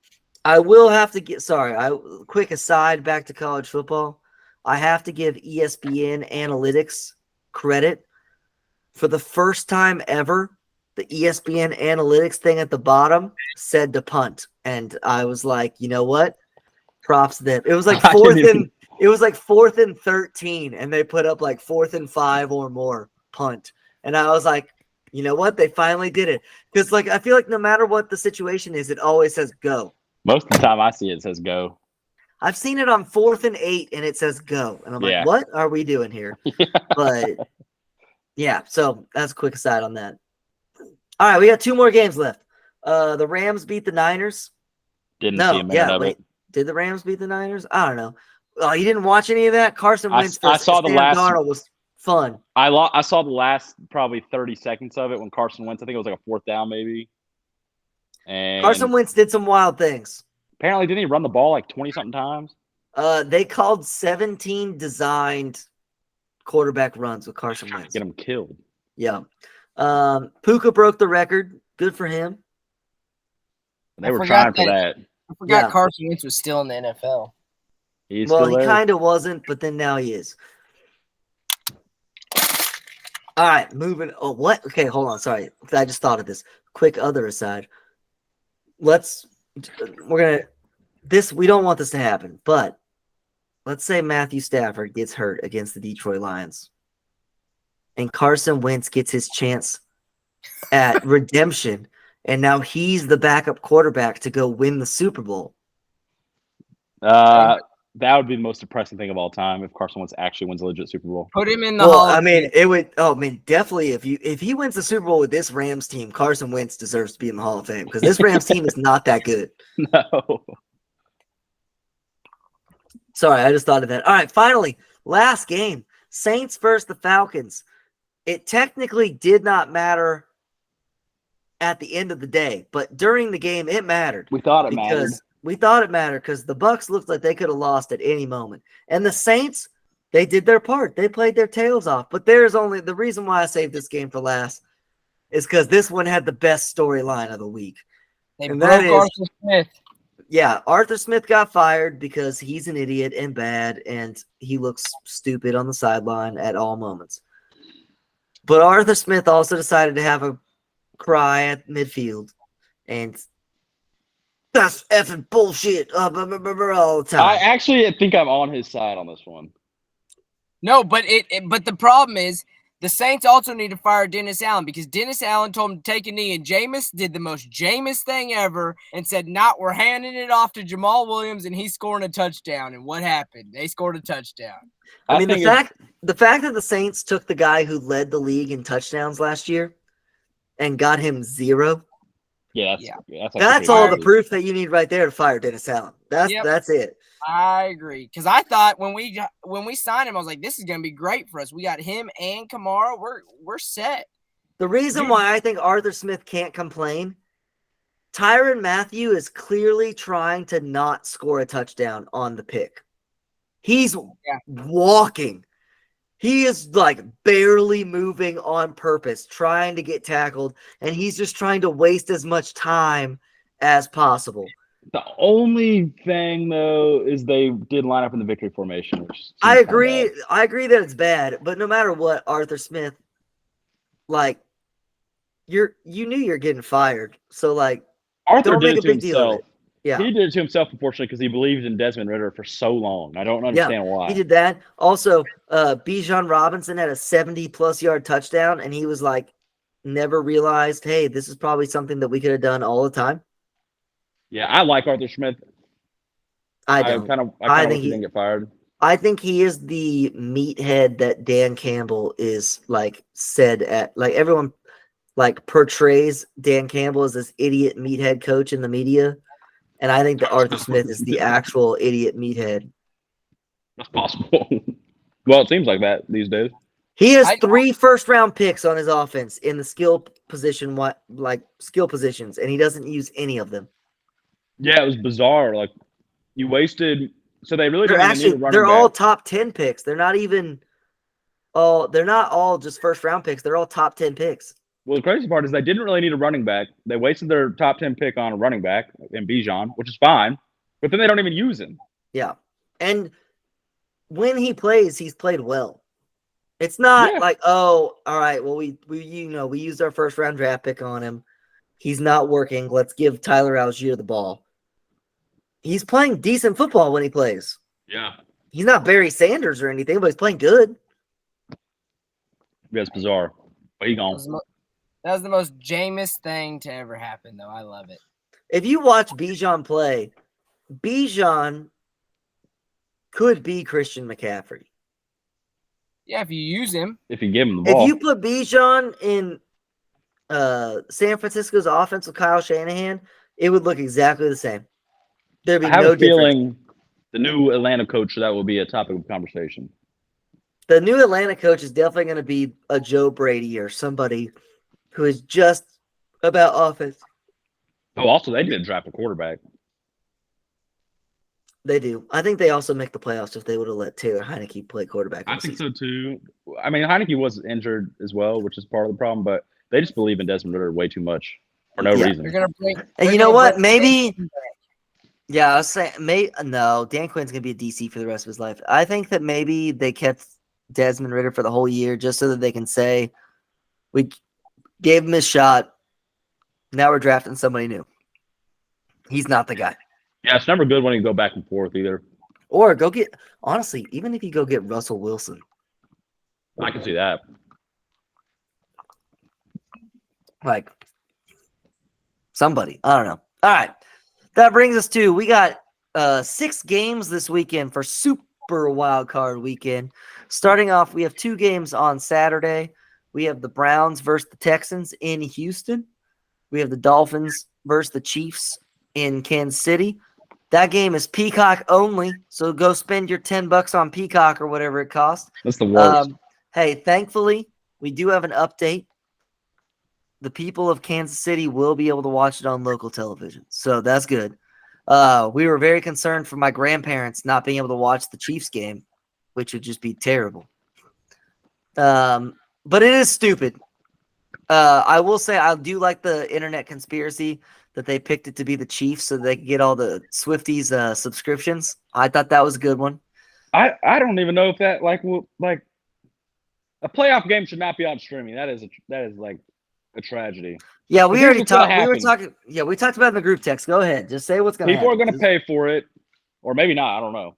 I will have to quick aside back to college football. I have to give ESPN Analytics credit for the first time ever. the ESPN analytics thing at the bottom said to punt, and I was like, you know what? Props to them. It was like I didn't fourth and 13, and they put up like 4th and 5 or more punt, and I was like, you know what? They finally did it. Because like I feel like no matter what the situation is, it always says go. Most of the time I see it says go. I've seen it on 4th and 8, and it says go, and I'm Yeah. like, what are we doing here? But yeah, so that's a quick aside on that. All right, we got 2 more games left. The Rams beat the Niners. Didn't see a minute of it. Did the Rams beat the Niners? I don't know. Oh, you didn't watch any of that? Carson Wentz I saw the Sam last. Darnold was fun. I saw the last probably 30 seconds of it when Carson Wentz. I think it was like a 4th down maybe. And Carson Wentz did some wild things. apparently, didn't he run the ball like 20 something times? They called 17 designed quarterback runs with Carson Wentz. Get him killed. Yeah. Puka broke the record. Good for him. They were trying for that. I forgot Yeah. Carson Wentz was still in the NFL. He's Well, still he there. kind of wasn't, but then now he is. All right, moving. Oh, what? Okay, hold on. Sorry, I just thought of this. Quick other aside. We don't want this to happen, but let's say Matthew Stafford gets hurt against the Detroit Lions, and Carson Wentz gets his chance at redemption, and now he's the backup quarterback to go win the Super Bowl. That would be the most depressing thing of all time if Carson Wentz actually wins a legit Super Bowl. Put him in the Well, Hall I of mean, Fame. it would. Oh, I mean, definitely. If he wins the Super Bowl with this Rams team, Carson Wentz deserves to be in the Hall of Fame because this Rams team is not that good. No. Sorry, I just thought of that. All right, finally, last game: Saints versus the Falcons. It technically did not matter at the end of the day, but during the game, it mattered. We thought it mattered. We thought it mattered because the Bucs looked like they could have lost at any moment. And the Saints, they did their part. They played their tails off. But there's only the reason why I saved this game for last is because this one had the best storyline of the week. They and broke that is- Arthur Smith. Yeah, Arthur Smith got fired because he's an idiot and bad, and he looks stupid on the sideline at all moments. But Arthur Smith also decided to have a cry at midfield, and that's effing bullshit all the time. I actually think I'm on his side on this one. No, but but the problem is the Saints also need to fire Dennis Allen because Dennis Allen told him to take a knee, and Jameis did the most Jameis thing ever and said, we're handing it off to Jamal Williams, and he's scoring a touchdown. And what happened? They scored a touchdown. I mean, think the fact that the Saints took the guy who led the league in touchdowns last year and got him 0, that's all the proof that you need right there to fire Dennis Allen. That's it. I agree because I thought when we signed him, I was like, this is going to be great for us. We got him and Kamara. We're set. The reason why I think Arthur Smith can't complain, Tyrann Mathieu is clearly trying to not score a touchdown on the pick. He's walking. He is like barely moving on purpose, trying to get tackled, and he's just trying to waste as much time as possible. The only thing, though, is they did line up in the victory formation. Which I agree. I agree that it's bad, but no matter what, Arthur Smith, like, you knew you're getting fired, so like, Arthur don't did make it a to big deal of himself. it. Yeah, He did it to himself, unfortunately, because he believed in Desmond Ritter for so long. I don't understand why. he did that. Also, Bijan Robinson had a 70-plus yard touchdown, and he was like, never realized, hey, this is probably something that we could have done all the time. Yeah, I like Arthur Smith. I don't. I think he didn't get fired. I think he is the meathead that Dan Campbell is like said at like everyone like portrays Dan Campbell as this idiot meathead coach in the media. And I think that Arthur Smith is the actual idiot meathead. That's possible. Well, it seems like that these days. He has 3 first-round picks on his offense in the skill positions, and he doesn't use any of them. Yeah, it was bizarre. Like you wasted. So they really They're don't even need a running they're back. all top 10 picks. They're not even they're not all just first-round picks. They're all top 10 picks. Well, the crazy part is they didn't really need a running back. They wasted their top 10 pick on a running back in Bijan, which is fine. But then they don't even use him. Yeah. And when he plays, he's played well. It's not Yeah. like, oh, all right, well, we used our first round draft pick on him. He's not working. Let's give Tyler Algier the ball. He's playing decent football when he plays. Yeah. He's not Barry Sanders or anything, but he's playing good. Yeah, it's bizarre. But he That gone. was the most Jameis thing to ever happen, though. I love it. If you watch Bijan play, Bijan could be Christian McCaffrey. Yeah, if you use him. If you give him the If ball. you put Bijan in San Francisco's offense with Kyle Shanahan, it would look exactly the same. There'd be I have no a difference. feeling the new Atlanta coach, that will be a topic of conversation. The new Atlanta coach is definitely going to be a Joe Brady or somebody who is just about offense. Oh, also, they didn't draft a quarterback. They do. I think they also make the playoffs if they would have let Taylor Heineke play quarterback. I think so, too. I mean, Heineke was injured as well, which is part of the problem, but they just believe in Desmond Ritter way too much for no Yeah. reason. They're gonna bring. And they're you know gonna what? bring Maybe. Jason back. Yeah, I was saying, no, Dan Quinn's going to be a DC for the rest of his life. I think that maybe they kept Desmond Ritter for the whole year just so that they can say, we gave him his shot. Now we're drafting somebody new. He's not the guy. Yeah, it's never good when you go back and forth either. Or go get, honestly, even if you go get Russell Wilson. I can see that. Like, somebody. I don't know. All right. That brings us to, we got 6 games this weekend for Super Wild Card Weekend. Starting off, we have 2 games on Saturday. We have the Browns versus the Texans in Houston. We have the Dolphins versus the Chiefs in Kansas City. That game is Peacock only, so go spend your $10 on Peacock or whatever it costs. That's the worst. Hey, thankfully, we do have an update. The people of Kansas City will be able to watch it on local television, so that's good. We were very concerned for my grandparents not being able to watch the Chiefs game, which would just be terrible. But it is stupid. I will say I do like the internet conspiracy that they picked it to be the Chiefs so they could get all the Swifties subscriptions. I thought that was a good one. I don't even know if that a playoff game should not be on streaming. That is like a tragedy. Yeah, But we here's already what's gonna talked. We were happen. talking. Yeah, we talked about it in the group text. Go ahead. Just say what's going to happen. People are going to pay for it, or maybe not. I don't know.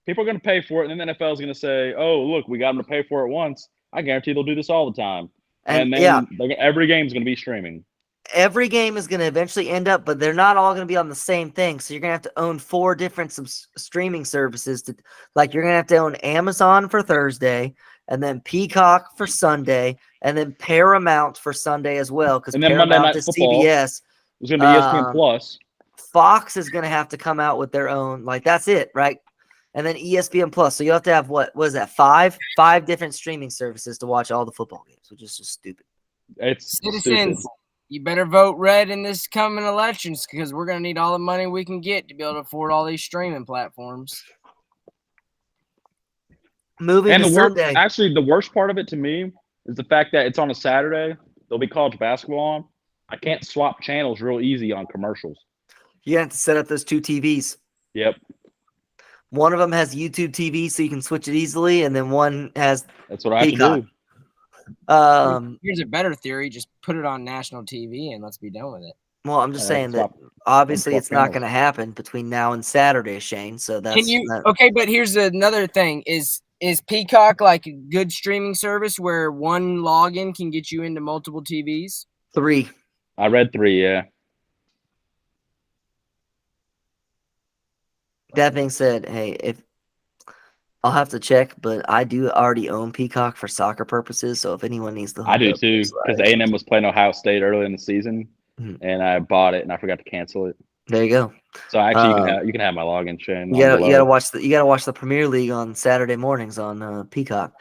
People are going to pay for it, and then the NFL is going to say, "Oh, look, we got them to pay for it once. I guarantee they'll do this all the time." And then yeah, every game is going to be streaming. every game is going to eventually end up, but they're not all going to be on the same thing. So you're going to have to own 4 different streaming services. You're going to have to own Amazon for Thursday, and then Peacock for Sunday, and then Paramount for Sunday as well. Because And then Monday Paramount Night is Football CBS. It's going to be ESPN Plus. Fox is going to have to come out with their own. That's it, right? And then ESPN Plus. So you have to have what is that? 5 different streaming services to watch all the football games, which is just stupid. It's Citizens, stupid. you better vote red in this coming elections because we're going to need all the money we can get to be able to afford all these streaming platforms. Moving And to Sunday. actually, the worst part of it to me is the fact that it's on a Saturday. There'll be college basketball on. I can't swap channels real easy on commercials. You have to set up those 2 TVs. Yep, One of them has YouTube TV, so you can switch it easily, and then one has. that's what I have Peacock. to do. Here's a better theory: just put it on national TV and let's be done with it. Well, I'm just saying that swap- obviously swap it's not channels. going to happen between now and Saturday, Shane. So that's Can you? Okay, but here's another thing: is Peacock like a good streaming service where one login can get you into multiple TVs? 3. I read 3. Yeah, That being said, hey, if I'll have to check, but I do already own Peacock for soccer purposes. So if anyone needs to, I do hook up, too. it's Because like- A&M was playing Ohio State early in the season, Mhm. and I bought it and I forgot to cancel it. There you go. So actually, you can have my login, Shane. You gotta watch the Premier League on Saturday mornings on Peacock.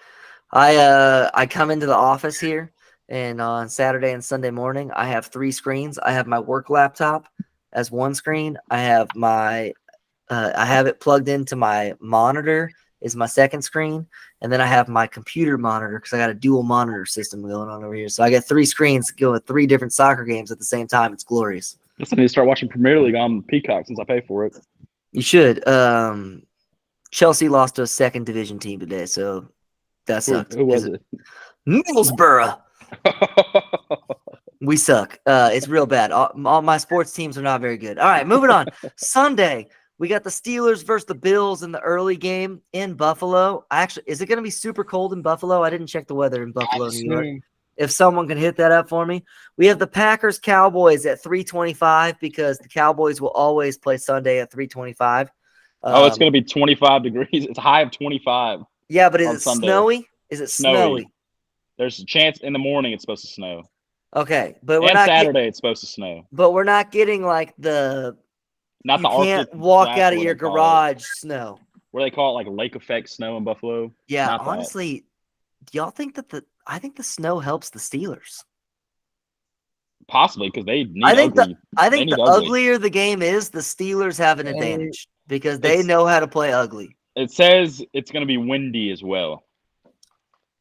I come into the office here, and on Saturday and Sunday morning, I have 3 screens. I have my work laptop as one screen. I have I have it plugged into my monitor is my second screen, and then I have my computer monitor because I got a dual monitor system going on over here. So I got 3 screens going with 3 different soccer games at the same time. It's glorious. I need to start watching Premier League on Peacock since I pay for it. You should. Chelsea lost to a second division team today, so That sucked. Who was Is it? Middlesbrough. We suck. It's real bad. All my sports teams are not very good. All right, moving on. Sunday, we got the Steelers versus the Bills in the early game in Buffalo. Actually, is it going to be super cold in Buffalo? I didn't check the weather in Buffalo, New York. If someone can hit that up for me. We have the Packers Cowboys at 3:25 because the Cowboys will always play Sunday at 3:25. It's going to be 25 degrees. It's a high of 25. Yeah, but is on it Sunday. snowy? Is it snowy? There's a chance in the morning it's supposed to snow. Okay, but we're And not Saturday it's supposed to snow. but we're not getting like the Not you the can't Arctic walk blast out of where your they call it- garage snow. Where they call it like lake effect snow in Buffalo. Yeah, Not that. honestly, do y'all think that I think the snow helps the Steelers? Possibly because they need I think ugly. I They think need the ugly. uglier the game is, the Steelers have an advantage because they It's- know how to play ugly. It says it's going to be windy as well.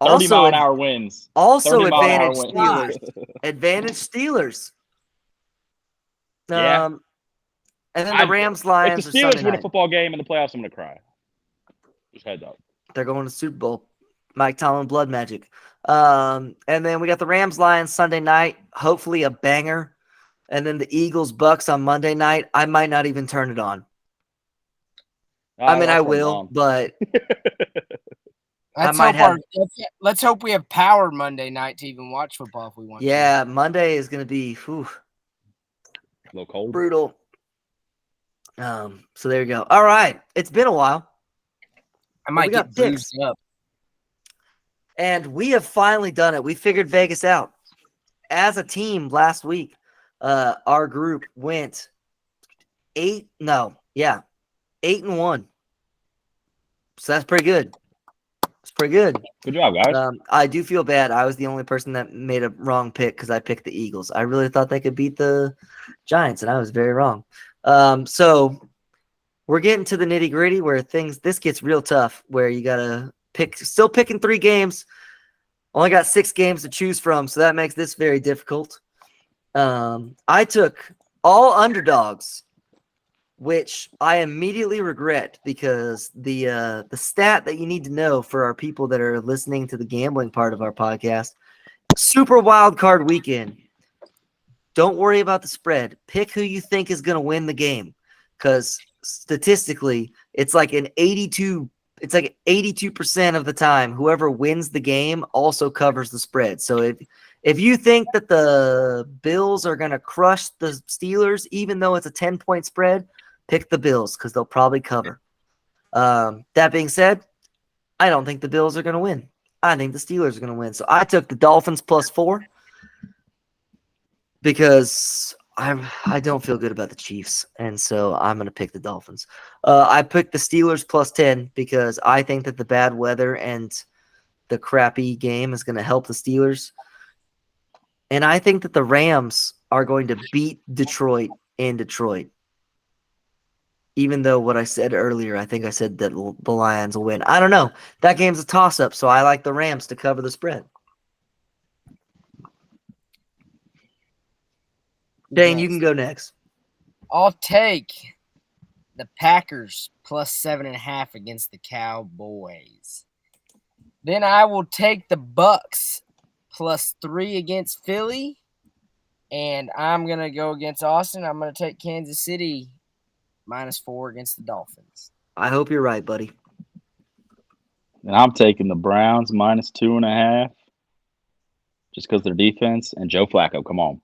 30 Also, mile an hour winds. also 30 mile an hour advantage winds. Steelers. Advantage Steelers. Yeah. And then the Rams Lions If are the Steelers Sunday win a night. football game in the playoffs, I'm going to cry. Just heads up. They're going to the Super Bowl. Mike Tomlin blood magic. And then we got the Rams Lions Sunday night. Hopefully a banger. And then the Eagles Bucks on Monday night. I might not even turn it on. I mean, I will, but Let's might hope let's hope we have power Monday night to even watch football if we want. yeah, Monday is going to be a little cold. brutal. So there you go. All right, it's been a while, I might we got get bruised up. and we have finally done it. We figured Vegas out as a team last week. Our group went 8-1. So that's pretty good. It's pretty good. Good job, guys. I do feel bad. I was the only person that made a wrong pick because I picked the Eagles. I really thought they could beat the Giants, and I was very wrong. So we're getting to the nitty gritty where this gets real tough, where you gotta still picking 3 games. Only got 6 games to choose from, so that makes this very difficult. I took all underdogs, which I immediately regret because the stat that you need to know for our people that are listening to the gambling part of our podcast, Super Wild Card Weekend. Don't worry about the spread. Pick who you think is going to win the game, because statistically, it's like 82% of the time, whoever wins the game also covers the spread. So if you think that the Bills are going to crush the Steelers, even though it's a 10-point spread, pick the Bills because they'll probably cover. That being said, I don't think the Bills are going to win. I think the Steelers are going to win. So I took the Dolphins +4 because I don't feel good about the Chiefs, and so I'm going to pick the Dolphins. I picked the Steelers +10 because I think that the bad weather and the crappy game is going to help the Steelers. And I think that the Rams are going to beat Detroit in Detroit. Even though what I said earlier, I think I said that the Lions will win. I don't know. That game's a toss-up, so I like the Rams to cover the spread. Dane, you can go next. I'll take the Packers +7.5 against the Cowboys. Then I will take the Bucks +3 against Philly. And I'm going to go against Austin. I'm going to take Kansas City -4 against the Dolphins. I hope you're right, buddy. And I'm taking the Browns -2.5 just because their defense and Joe Flacco. Come on.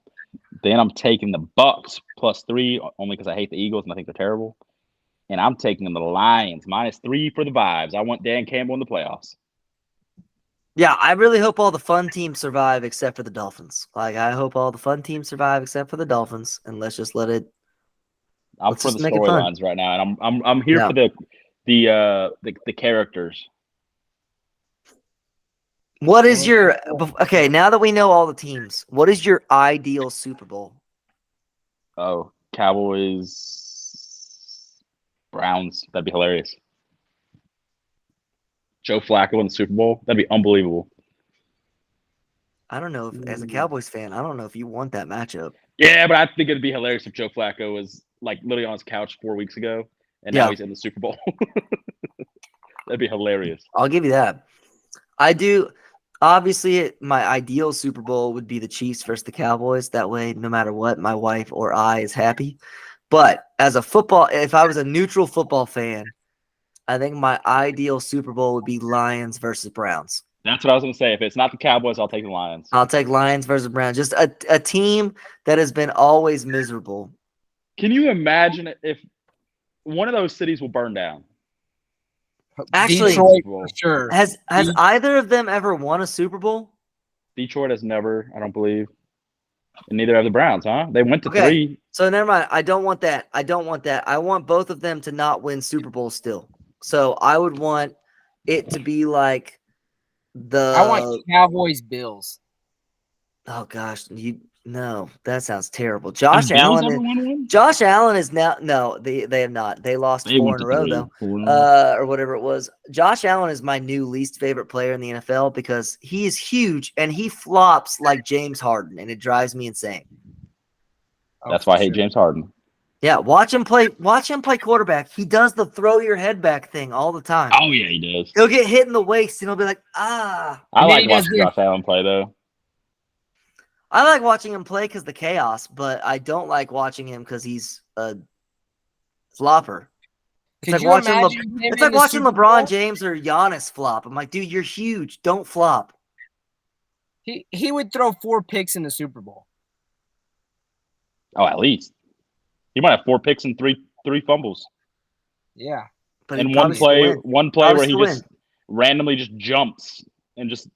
Then I'm taking the Bucks +3 only because I hate the Eagles and I think they're terrible. And I'm taking the Lions -3 for the vibes. I want Dan Campbell in the playoffs. Yeah, I really hope all the fun teams survive except for the Dolphins. I hope all the fun teams survive except for the Dolphins, and let's just let it. I'm Let's for just the make it fun. storylines right now, and I'm here for the characters. What is your okay? Now that we know all the teams, what is your ideal Super Bowl? Oh, Cowboys, Browns. That'd be hilarious. Joe Flacco in the Super Bowl. That'd be unbelievable. I don't know. As a Cowboys fan, I don't know if you want that matchup. Yeah, but I think it'd be hilarious if Joe Flacco was like literally on his couch 4 weeks ago, and now he's in the Super Bowl. That'd be hilarious. I'll give you that. I do. Obviously, my ideal Super Bowl would be the Chiefs versus the Cowboys. That way, no matter what, my wife or I is happy. But as a football, if I was a neutral football fan, I think my ideal Super Bowl would be Lions versus Browns. That's what I was going to say. If it's not the Cowboys, I'll take the Lions. I'll take Lions versus Browns. Just a team that has been always miserable. Can you imagine if one of those cities will burn down? Actually, Detroit for sure. Has either of them ever won a Super Bowl? Detroit has never, I don't believe. And neither have the Browns, huh? They went to Okay. 3. So never mind. I don't want that. I want both of them to not win Super Bowls still. So I would want it to be like I want Cowboys Bills. Oh gosh, no, that sounds terrible. Have Josh Bills Allen. ever won one? Josh Allen is now they have not. They lost They 4 went in a to row 3. though, or whatever it was. Josh Allen is my new least favorite player in the NFL because he is huge and he flops like James Harden, and it drives me insane. That's why I hate James Harden. Yeah, watch him play quarterback. He does the throw your head back thing all the time. Oh, yeah, he does. He'll get hit in the waist and he'll be like, ah. I And then like he does watching Josh Allen play, though. I like watching him play because the chaos, but I don't like watching him because he's a flopper. It's like watching LeBron James or Giannis flop. I'm like, dude, you're huge. Don't flop. He would throw 4 picks in the Super Bowl. Oh, at least. He might have 4 picks and three fumbles. Yeah. But And he'd one probably still win. play where Probably he still just randomly just jumps and just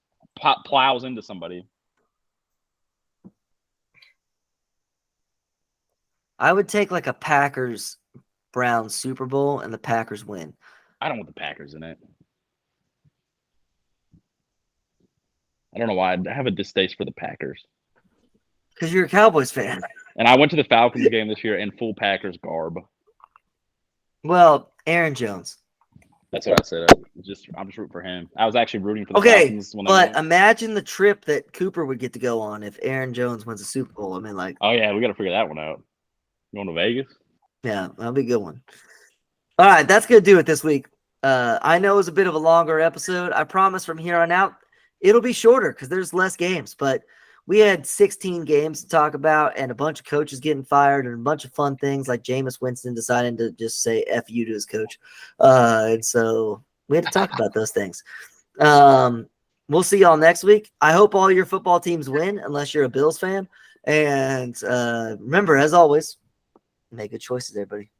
plows into somebody. I would take like a Packers Browns Super Bowl and the Packers win. I don't want the Packers in it. I don't know why. I have a distaste for the Packers. Because you're a Cowboys fan. And I went to the Falcons game this year in full Packers garb. Well, Aaron Jones. That's what I said. I'm just rooting for him. I was actually rooting for the Okay, Falcons when they but won. imagine the trip that Cooper would get to go on if Aaron Jones wins a Super Bowl. I mean, like, Oh yeah, we got to figure that one out. Going to Vegas? yeah, that'll be a good one. All right, that's going to do it this week. I know it was a bit of a longer episode. I promise from here on out, it'll be shorter because there's less games. But we had 16 games to talk about and a bunch of coaches getting fired and a bunch of fun things like Jameis Winston deciding to just say F you to his coach. And so we had to talk about those things. We'll see y'all next week. I hope all your football teams win unless you're a Bills fan. And remember, as always, make good choices, everybody.